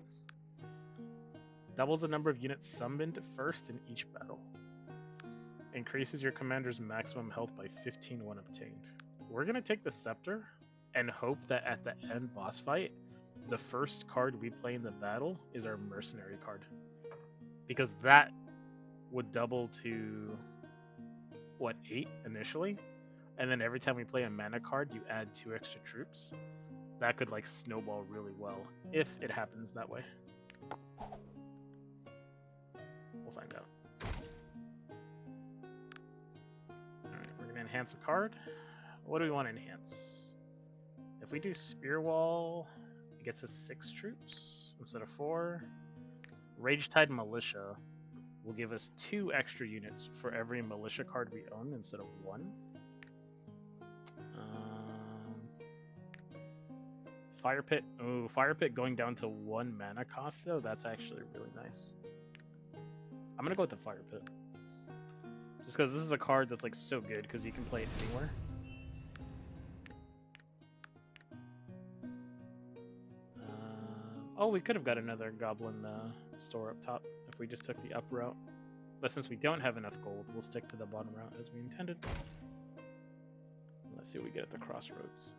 Doubles the number of units summoned first in each battle. Increases your commander's maximum health by 15 when obtained. We're going to take the Scepter and hope that at the end boss fight, the first card we play in the battle is our mercenary card. Because that would double to, what, 8 initially? And then every time we play a mana card, you add 2 extra troops. That could like snowball really well, if it happens that way. We'll find out. Alright, we're going to enhance a card. What do we want to enhance? If we do Spear Wall, it gets us 6 troops instead of 4. Rage-Tide Militia will give us 2 extra units for every militia card we own instead of 1. Fire Pit. Oh, Fire Pit going down to 1 mana cost though. That's actually really nice. I'm gonna go with the Fire Pit, just because this is a card that's like so good because you can play it anywhere. Oh, we could have got another goblin store up top if we just took the up route. But since we don't have enough gold, we'll stick to the bottom route as we intended. Let's see what we get at the crossroads.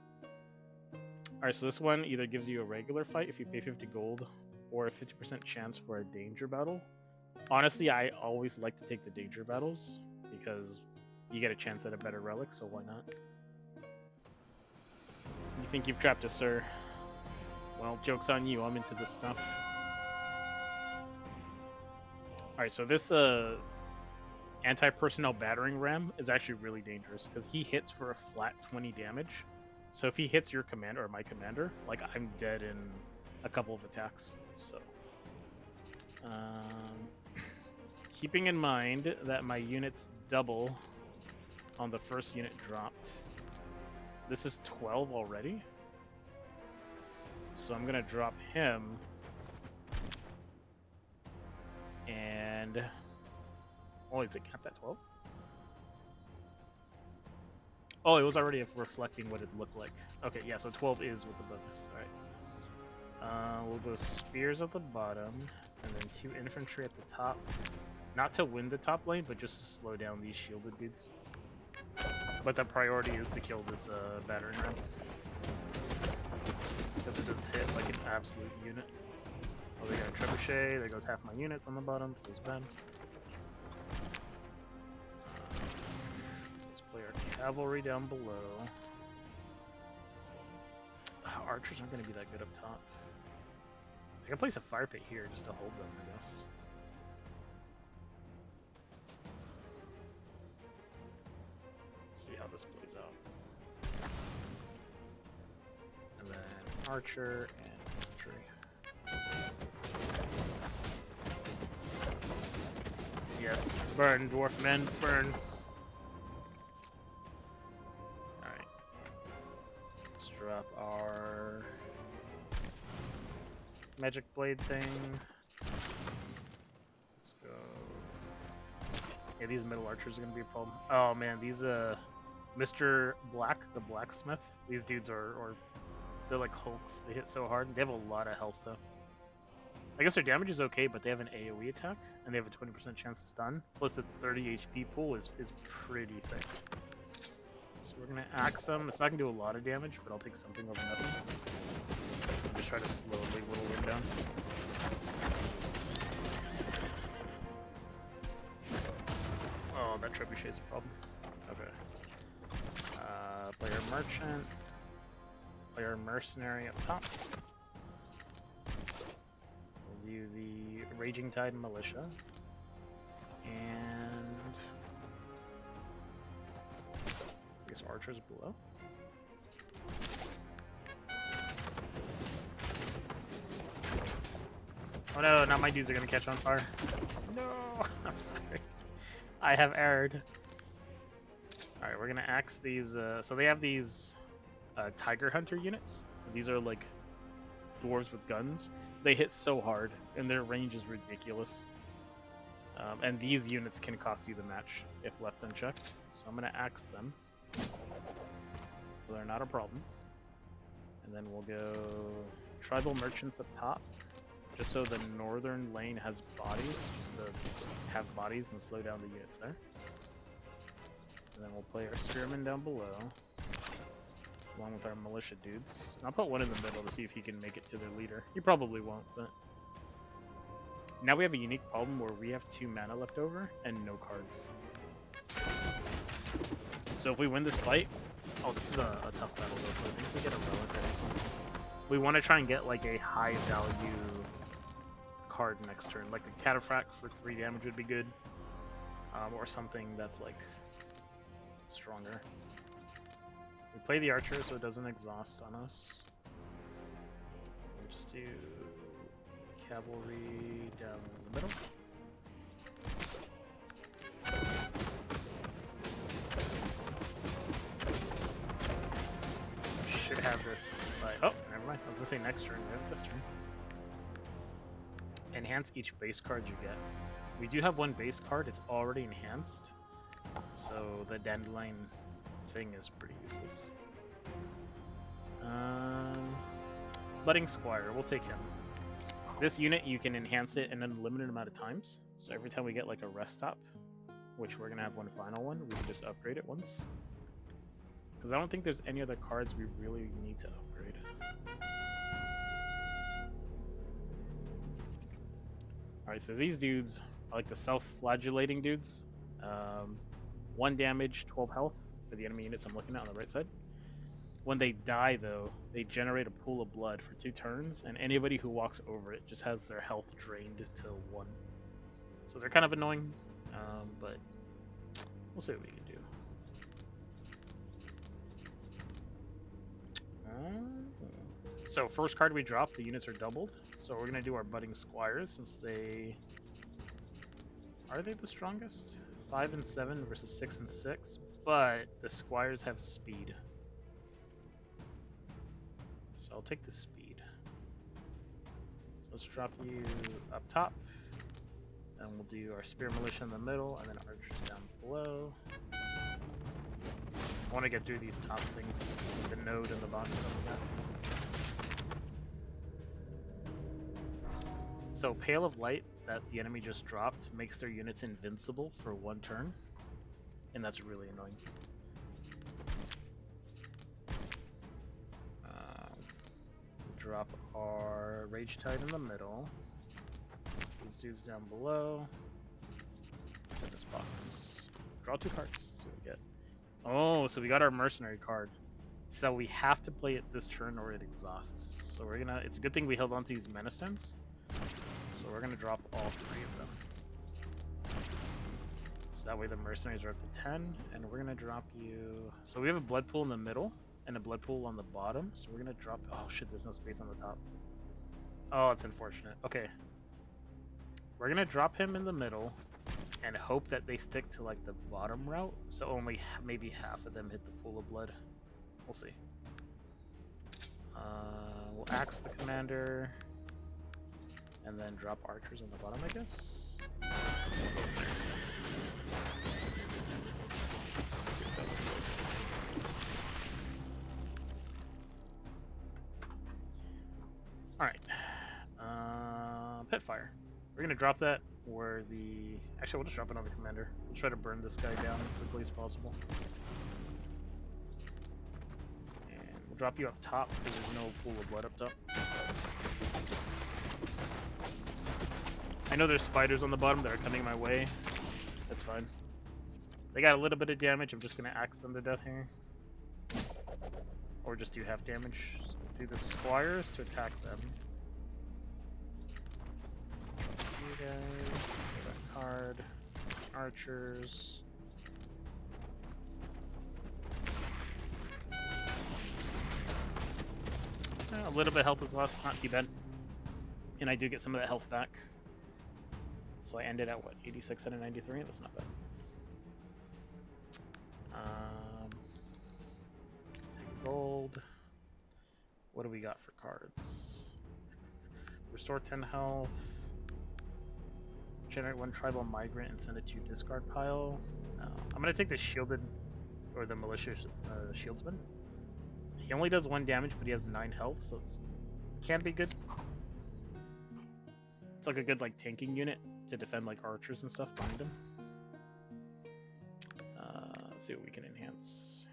Alright, so this one either gives you a regular fight if you pay 50 gold, or a 50% chance for a danger battle. Honestly, I always like to take the danger battles, because you get a chance at a better relic, so why not? You think you've trapped us, sir? Well, joke's on you, I'm into this stuff. Alright, so this anti-personnel battering ram is actually really dangerous, because he hits for a flat 20 damage. So if he hits your commander, or my commander, like, I'm dead in a couple of attacks, so... keeping in mind that my units double on the first unit dropped. This is 12 already. So I'm going to drop him. And... oh, is it capped at 12? Oh, it was already reflecting what it looked like. Okay, yeah, so 12 is with the bonus. Alright. We'll go spears at the bottom, and then 2 infantry at the top. Not to win the top lane, but just to slow down these shielded dudes. But the priority is to kill this battering ram. Because it does hit like an absolute unit. Oh, they got a trebuchet. There goes half my units on the bottom. Feels bad. Let's play our cavalry down below. Archers aren't going to be that good up top. I can place a fire pit here just to hold them, I guess. Let's see how this plays out. And then archer and infantry. Yes, burn, dwarf men, burn. Alright. Let's drop our magic blade thing. Let's go. Yeah, these middle archers are gonna be a problem. Oh man, these Mr. Black, the blacksmith, these dudes are They're like Hulks. They hit so hard. They have a lot of health though. I guess their damage is okay, but they have an AoE attack, and they have a 20% chance to stun. Plus the 30 HP pool is pretty thick. So we're gonna axe them. It's not gonna do a lot of damage, but I'll take something over nothing. Just try to slowly whittle them down. Oh, that trebuchet's a problem. Okay. Player merchant. Player mercenary up top. We'll do the Raging Tide Militia. And I guess archers below. Oh no, now my dudes are gonna catch on fire. No, I'm sorry. I have erred. Alright, we're gonna axe these, so they have these Tiger Hunter units. These are like dwarves with guns. They hit so hard, and their range is ridiculous. And these units can cost you the match if left unchecked. So I'm gonna axe them. So they're not a problem. And then we'll go Tribal Merchants up top. Just so the northern lane has bodies, just to have bodies and slow down the units there. And then we'll play our Spearmen down below, along with our militia dudes. And I'll put one in the middle to see if he can make it to their leader. He probably won't, but... Now we have a unique problem where we have 2 mana left over and no cards. So if we win this fight... Oh, this is a tough battle though, so I think we get a relic or something. We want to try and get like a high value card next turn. Like a Cataphract for 3 damage would be good. Or something that's like stronger. We play the archer so it doesn't exhaust on us. We'll just do cavalry down the middle. Should have this by... Oh, never mind. I was gonna say next turn. We have this turn. Enhance each base card you get. We do have 1 base card. It's already enhanced. So the Dandelion thing is pretty useless. Budding Squire. We'll take him. This unit, you can enhance it an unlimited amount of times. So every time we get like a rest stop, which we're going to have one final one, we can just upgrade it once. Because I don't think there's any other cards we really need to upgrade. Alright, so these dudes are like the self-flagellating dudes. 1 damage, 12 health for the enemy units I'm looking at on the right side. When they die, though, they generate a pool of blood for 2 turns, and anybody who walks over it just has their health drained to 1. So they're kind of annoying, but we'll see what we can do. So first card we drop, the units are doubled. So we're gonna do our Budding Squires since they... Are they the strongest? 5 and 7 versus 6 and 6, but the Squires have speed. So I'll take the speed. So let's drop you up top. And we'll do our Spear Militia in the middle, and then archers down below. I want to get through these top things, the node and the box stuff like that. So Pale of Light that the enemy just dropped makes their units invincible for 1 turn, and that's really annoying. Drop our Rage Tide in the middle. These dudes down below. What's in this box? Draw 2 cards. Let's see what we get. Oh, so we got our Mercenary card. So we have to play it this turn or it exhausts. So we're gonna... It's a good thing we held on to these Mana Stones. So we're gonna drop all 3 of them. So that way the Mercenaries are up to 10. And we're gonna drop you... So we have a Blood Pool in the middle. And a blood pool on the bottom, so we're gonna drop... Oh shit, there's no space on the top. Oh, it's unfortunate. Okay. We're gonna drop him in the middle, and hope that they stick to like the bottom route, so only maybe half of them hit the pool of blood. We'll see. We'll axe the commander, and then drop archers on the bottom, I guess. Let's see what that looks like. Alright. Pit fire. We're gonna drop that where the... Actually, we'll just drop it on the commander. We'll try to burn this guy down as quickly as possible. And we'll drop you up top because there's no pool of blood up top. I know there's spiders on the bottom that are coming my way. That's fine. They got a little bit of damage. I'm just gonna axe them to death here. Or just do half damage. So we'll do the squires to attack them. You guys, get that card. Archers. A little bit of health is lost, not too bad. And I do get some of that health back. So I ended at what, 86 out of 93? That's not bad. Take gold. What do we got for cards? Restore 10 health. Generate 1 tribal migrant and send it to your discard pile. I'm gonna take the shielded or the malicious shieldsman. He only does 1 damage, but he has 9 health, so it can be good. It's like a good tanking unit to defend archers and stuff behind him. Let's see what we can enhance.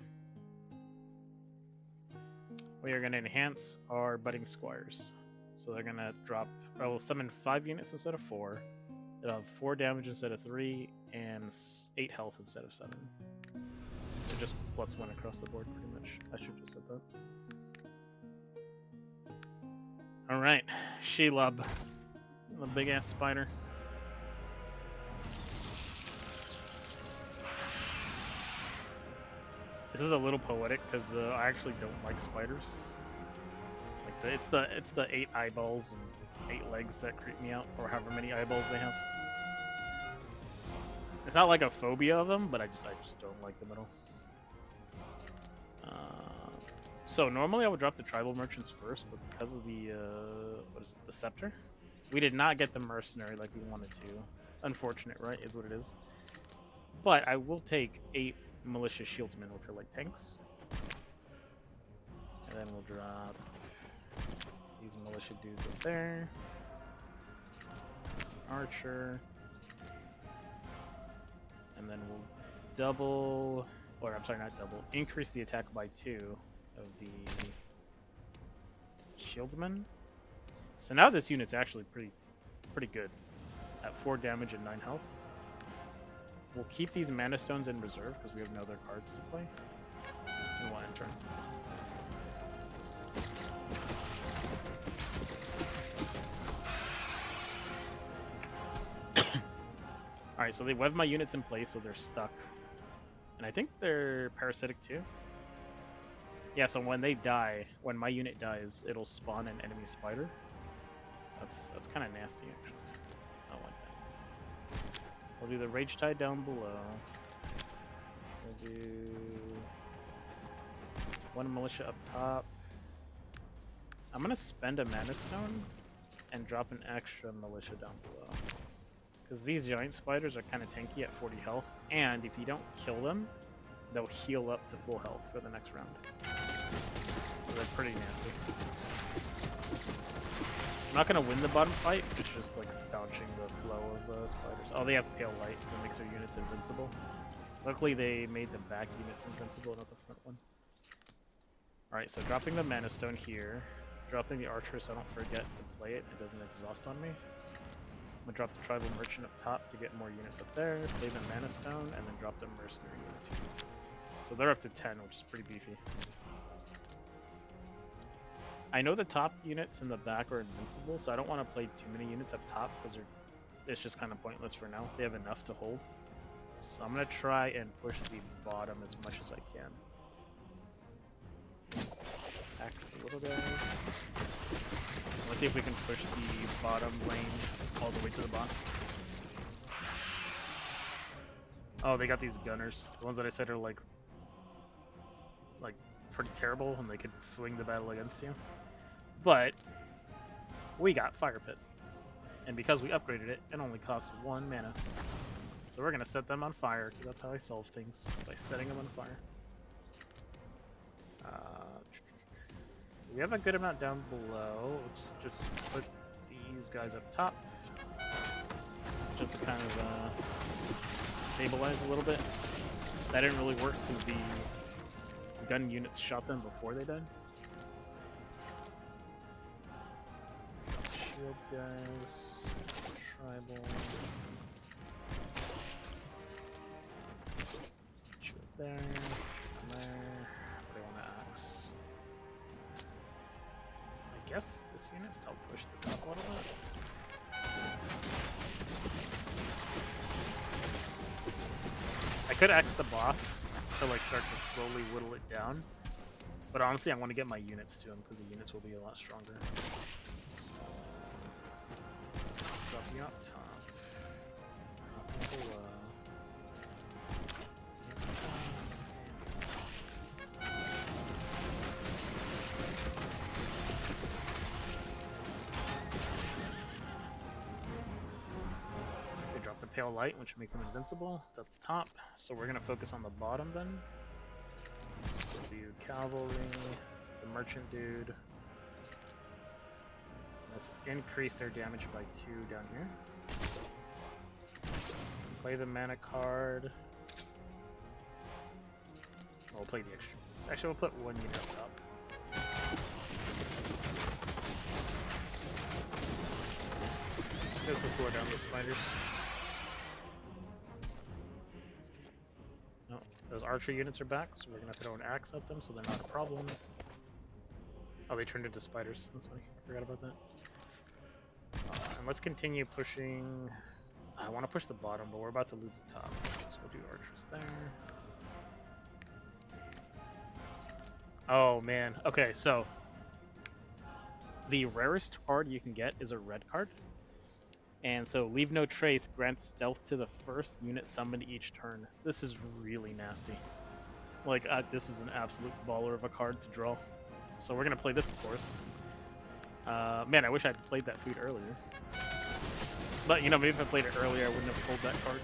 We are gonna enhance our budding squires. So they're gonna drop. I will summon 5 units instead of 4. They'll have 4 damage instead of 3, and 8 health instead of 7. So just +1 across the board, pretty much. I should just said that. Alright, Shelob. The big ass spider. This is a little poetic because I actually don't like spiders. It's the 8 eyeballs and 8 legs that creep me out, or however many eyeballs they have. It's not like a phobia of them, but I just don't like them at all. So normally I would drop the tribal merchants first, but because of the the scepter, we did not get the mercenary like we wanted to. Unfortunate, right? Is what it is. But I will take 8 malicious shieldsmen, which are tanks, and then we'll drop these militia dudes up there. Archer. And then we'll double, or I'm sorry, not double, increase the attack by 2 of the shieldsmen. So now this unit's actually pretty good at 4 damage and 9 health. We'll keep these mana stones in reserve because we have no other cards to play. And we'll enter. Alright, so they web my units in place, so they're stuck. And I think they're parasitic too. Yeah, so when they die, when my unit dies, it'll spawn an enemy spider. So that's kind of nasty, actually. I don't like that. We'll do the Rage Tide down below. We'll do 1 militia up top. I'm gonna spend a mana stone and drop an extra militia down below. Because these giant spiders are kind of tanky at 40 health, and if you don't kill them, they'll heal up to full health for the next round. So they're pretty nasty. I'm not going to win the bottom fight, it's just staunching the flow of spiders. Oh, they have pale light, so it makes their units invincible. Luckily they made the back units invincible, not the front one. Alright, so dropping the mana stone here, dropping the archer so I don't forget to play it, it doesn't exhaust on me. I'm gonna drop the tribal merchant up top to get more units up there, play the mana stone, and then drop the mercenary units here. So they're up to 10, which is pretty beefy. I know the top units in the back are invincible, so I don't want to play too many units up top because it's just kind of pointless for now. They have enough to hold. So I'm gonna try and push the bottom as much as I can. Axe the little guys. Let's see if we can push the bottom lane all the way to the boss. Oh, they got these gunners. The ones that I said are like pretty terrible and they could swing the battle against you. But we got Fire Pit. And because we upgraded it, it only costs 1 mana. So we're gonna set them on fire, because that's how I solve things, by setting them on fire. We have a good amount down below. Let's just put these guys up top. Just to kind of stabilize a little bit. That didn't really work because the gun units shot them before they died. Shields, guys. Tribal. Shield there. There. They want to axe. I guess this unit's to help push the top a little bit. I could axe the boss to like start to slowly whittle it down, but honestly I want to get my units to him because the units will be a lot stronger. So, drop you up top, drop you below. Pale light, which makes him invincible. It's at the top, so we're gonna focus on the bottom then. So we'll do cavalry, the merchant dude. Let's increase their damage by 2 down here. Play the mana card. We'll play the extra. So actually, we'll put 1 unit up top. Just to slow down the spiders. Those archer units are back, so we're gonna throw an axe at them so they're not a problem. Oh, they turned into spiders. That's funny. I forgot about that. And let's continue pushing. I want to push the bottom, but we're about to lose the top. So we'll do archers there. Oh, man. Okay, so the rarest card you can get is a red card. And so Leave No Trace grants stealth to the first unit summoned each turn. This is really nasty. Like, this is an absolute baller of a card to draw. So we're going to play this, of course. Man, I wish I'd played that food earlier. But, you know, maybe if I played it earlier, I wouldn't have pulled that card.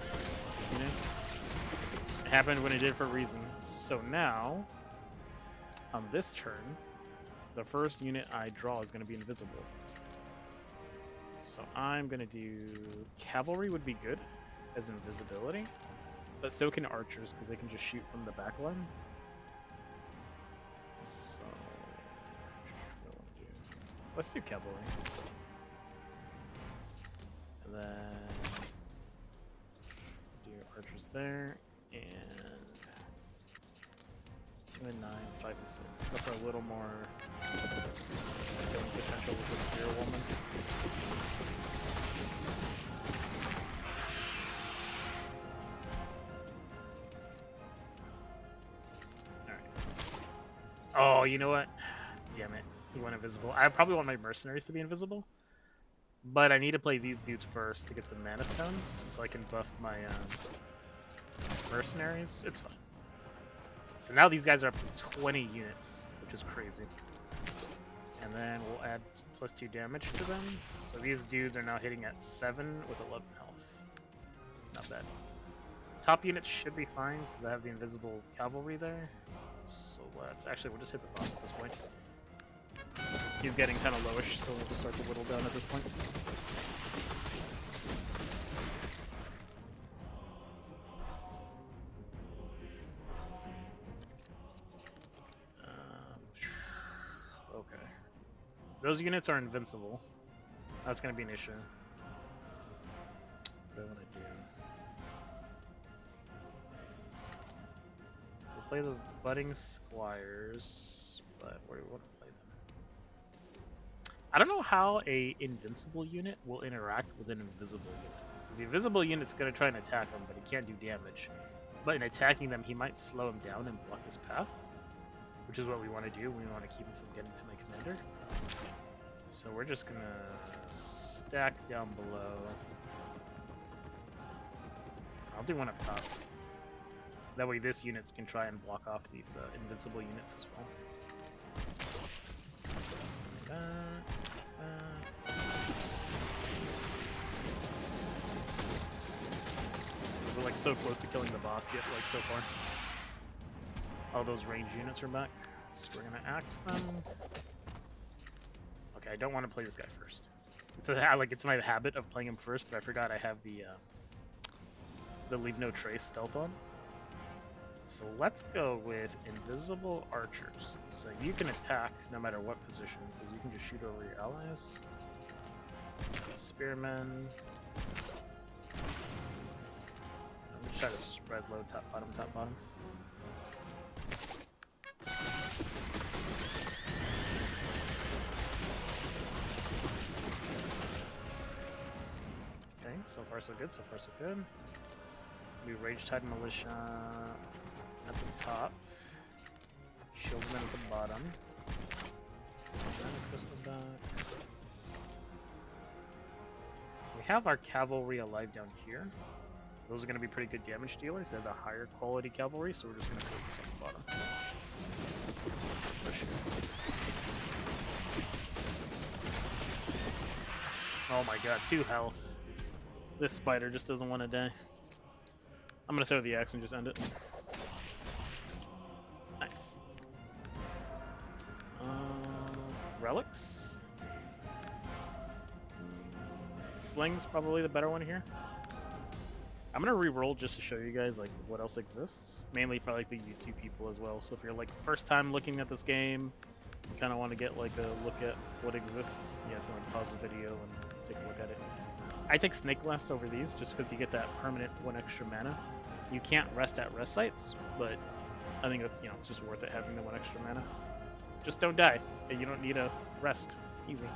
You know? It happened when it did for a reason. So now, on this turn, the first unit I draw is going to be invisible. So I'm gonna do cavalry would be good as invisibility, but so can archers because they can just shoot from the back line. So what do I want to do? Let's do cavalry, and then do archers there, and 2 and 9, 5 and 6. Go for a little more potential with the spear woman. Oh, you know what? Damn it. He went invisible. I probably want my mercenaries to be invisible. But I need to play these dudes first to get the mana stones, so I can buff my mercenaries. It's fine. So now these guys are up to 20 units, which is crazy. And then we'll add +2 damage to them. So these dudes are now hitting at 7 with 11 health. Not bad. Top units should be fine, because I have the invisible cavalry there. So let's actually, we'll just hit the boss at this point. He's getting kind of lowish, so we'll just start to whittle down at this point. Okay. Those units are invincible. That's going to be an issue. What do I want to do? We'll play the budding squires, but where do we want to play them? I don't know how a invincible unit will interact with an invisible unit. Because the invisible unit's going to try and attack him, but he can't do damage. But in attacking them, he might slow him down and block his path, which is what we want to do. We want to keep him from getting to my commander. So we're just going to stack down below. I'll do one up top. That way this units can try and block off these invincible units as well. We're like so close to killing the boss yet, like so far. All those ranged units are back. So we're gonna axe them. I don't want to play this guy first. It's my habit of playing him first, but I forgot I have the Leave No Trace stealth on. So let's go with invisible archers. So you can attack no matter what position, because you can just shoot over your allies. Spearmen. I'm gonna try to spread low, top, bottom, top, bottom. Okay, so far so good, so far so good. We Rage Tide Militia at the top. Shieldmen at the bottom. Crystal back. We have our cavalry alive down here. Those are going to be pretty good damage dealers. They're the higher quality cavalry, so we're just going to focus on the bottom. Push. Oh my god, 2 health. This spider just doesn't want to die. I'm going to throw the axe and just end it. Nice. Relics? Sling's probably the better one here. I'm gonna re-roll just to show you guys like what else exists, mainly for like the YouTube people as well. So if you're like first time looking at this game, you kind of want to get like a look at what exists, you guys can like pause the video and take a look at it. I take Snake Blast over these just because you get that permanent 1 extra mana. You can't rest at rest sites, but I think that's, it's just worth it having the 1 extra mana. Just don't die. You don't need a rest. Easy.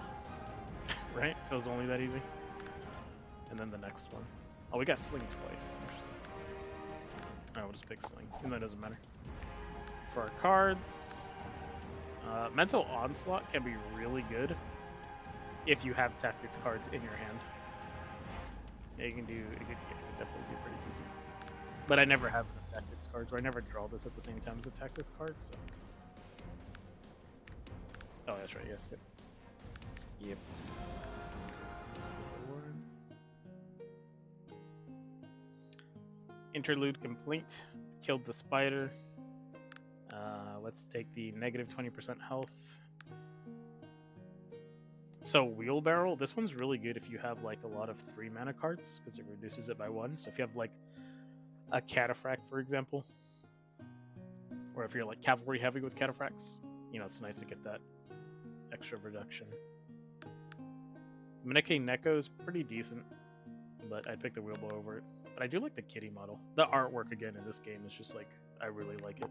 Right? Feels only that easy. And then the next one. Oh, we got Sling twice. Interesting. We'll just pick Sling. Even though it doesn't matter. For our cards, Mental Onslaught can be really good if you have Tactics cards in your hand. Yeah, it can definitely be pretty decent. But I never have enough Tactics cards, or I never draw this at the same time as a Tactics card, so... Oh, that's right, yes, good. Yep. Interlude complete. Killed the spider. Let's take the negative 20% health. So Wheelbarrow, this one's really good if you have like a lot of 3 mana cards, because it reduces it by 1. So if you have like a Cataphract, for example, or if you're like cavalry heavy with Cataphracts, it's nice to get that extra reduction. Minike Neko is pretty decent, but I'd pick the Wheelbarrow over it. But I do like the kitty model. The artwork again in this game is just like, I really like it.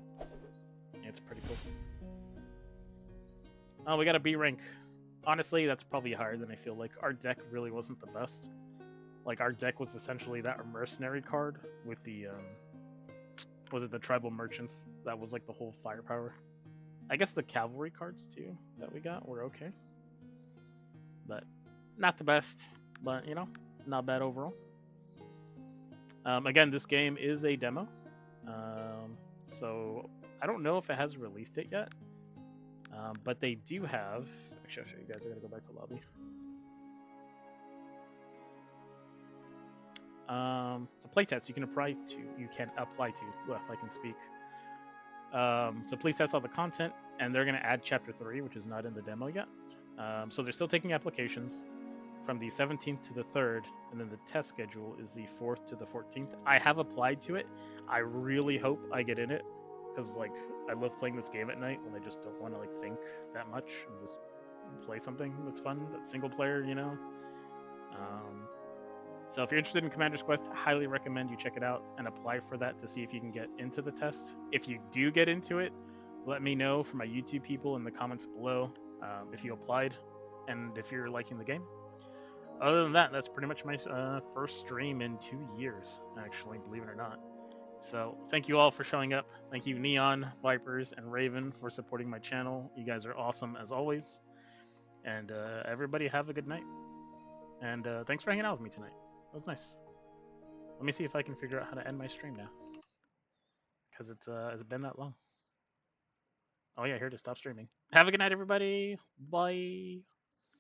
It's pretty cool. Oh, we got a B rank. Honestly, that's probably higher than I feel like. Our deck really wasn't the best. Like, our deck was essentially that mercenary card with the, was it the tribal merchants? That was like the whole firepower. I guess the cavalry cards too that we got were okay. But not the best, but not bad overall. Again, this game is a demo, so I don't know if it has a release date yet, but they do have... Actually, I'll show you guys. I gotta go back to lobby. So playtest you can apply to. Well, if I can speak. So please test all the content, and they're gonna add Chapter 3, which is not in the demo yet. So they're still taking applications from the 17th to the 3rd, and then the test schedule is the 4th to the 14th. I have applied to it. I really hope I get in it, because like I love playing this game at night when I just don't want to like think that much and just play something that's fun, that's single player, So if you're interested in Commander's Quest, I highly recommend you check it out and apply for that to see if you can get into the test. If you do get into it, let me know for my YouTube people in the comments below if you applied and if you're liking the game. Other than that, that's pretty much my first stream in 2 years, actually, believe it or not. So thank you all for showing up. Thank you, Neon, Vipers, and Raven for supporting my channel. You guys are awesome as always. And everybody have a good night. And thanks for hanging out with me tonight. It was nice. Let me see if I can figure out how to end my stream now, because it's been that long. Oh yeah, here to stop streaming. Have a good night, everybody. Bye.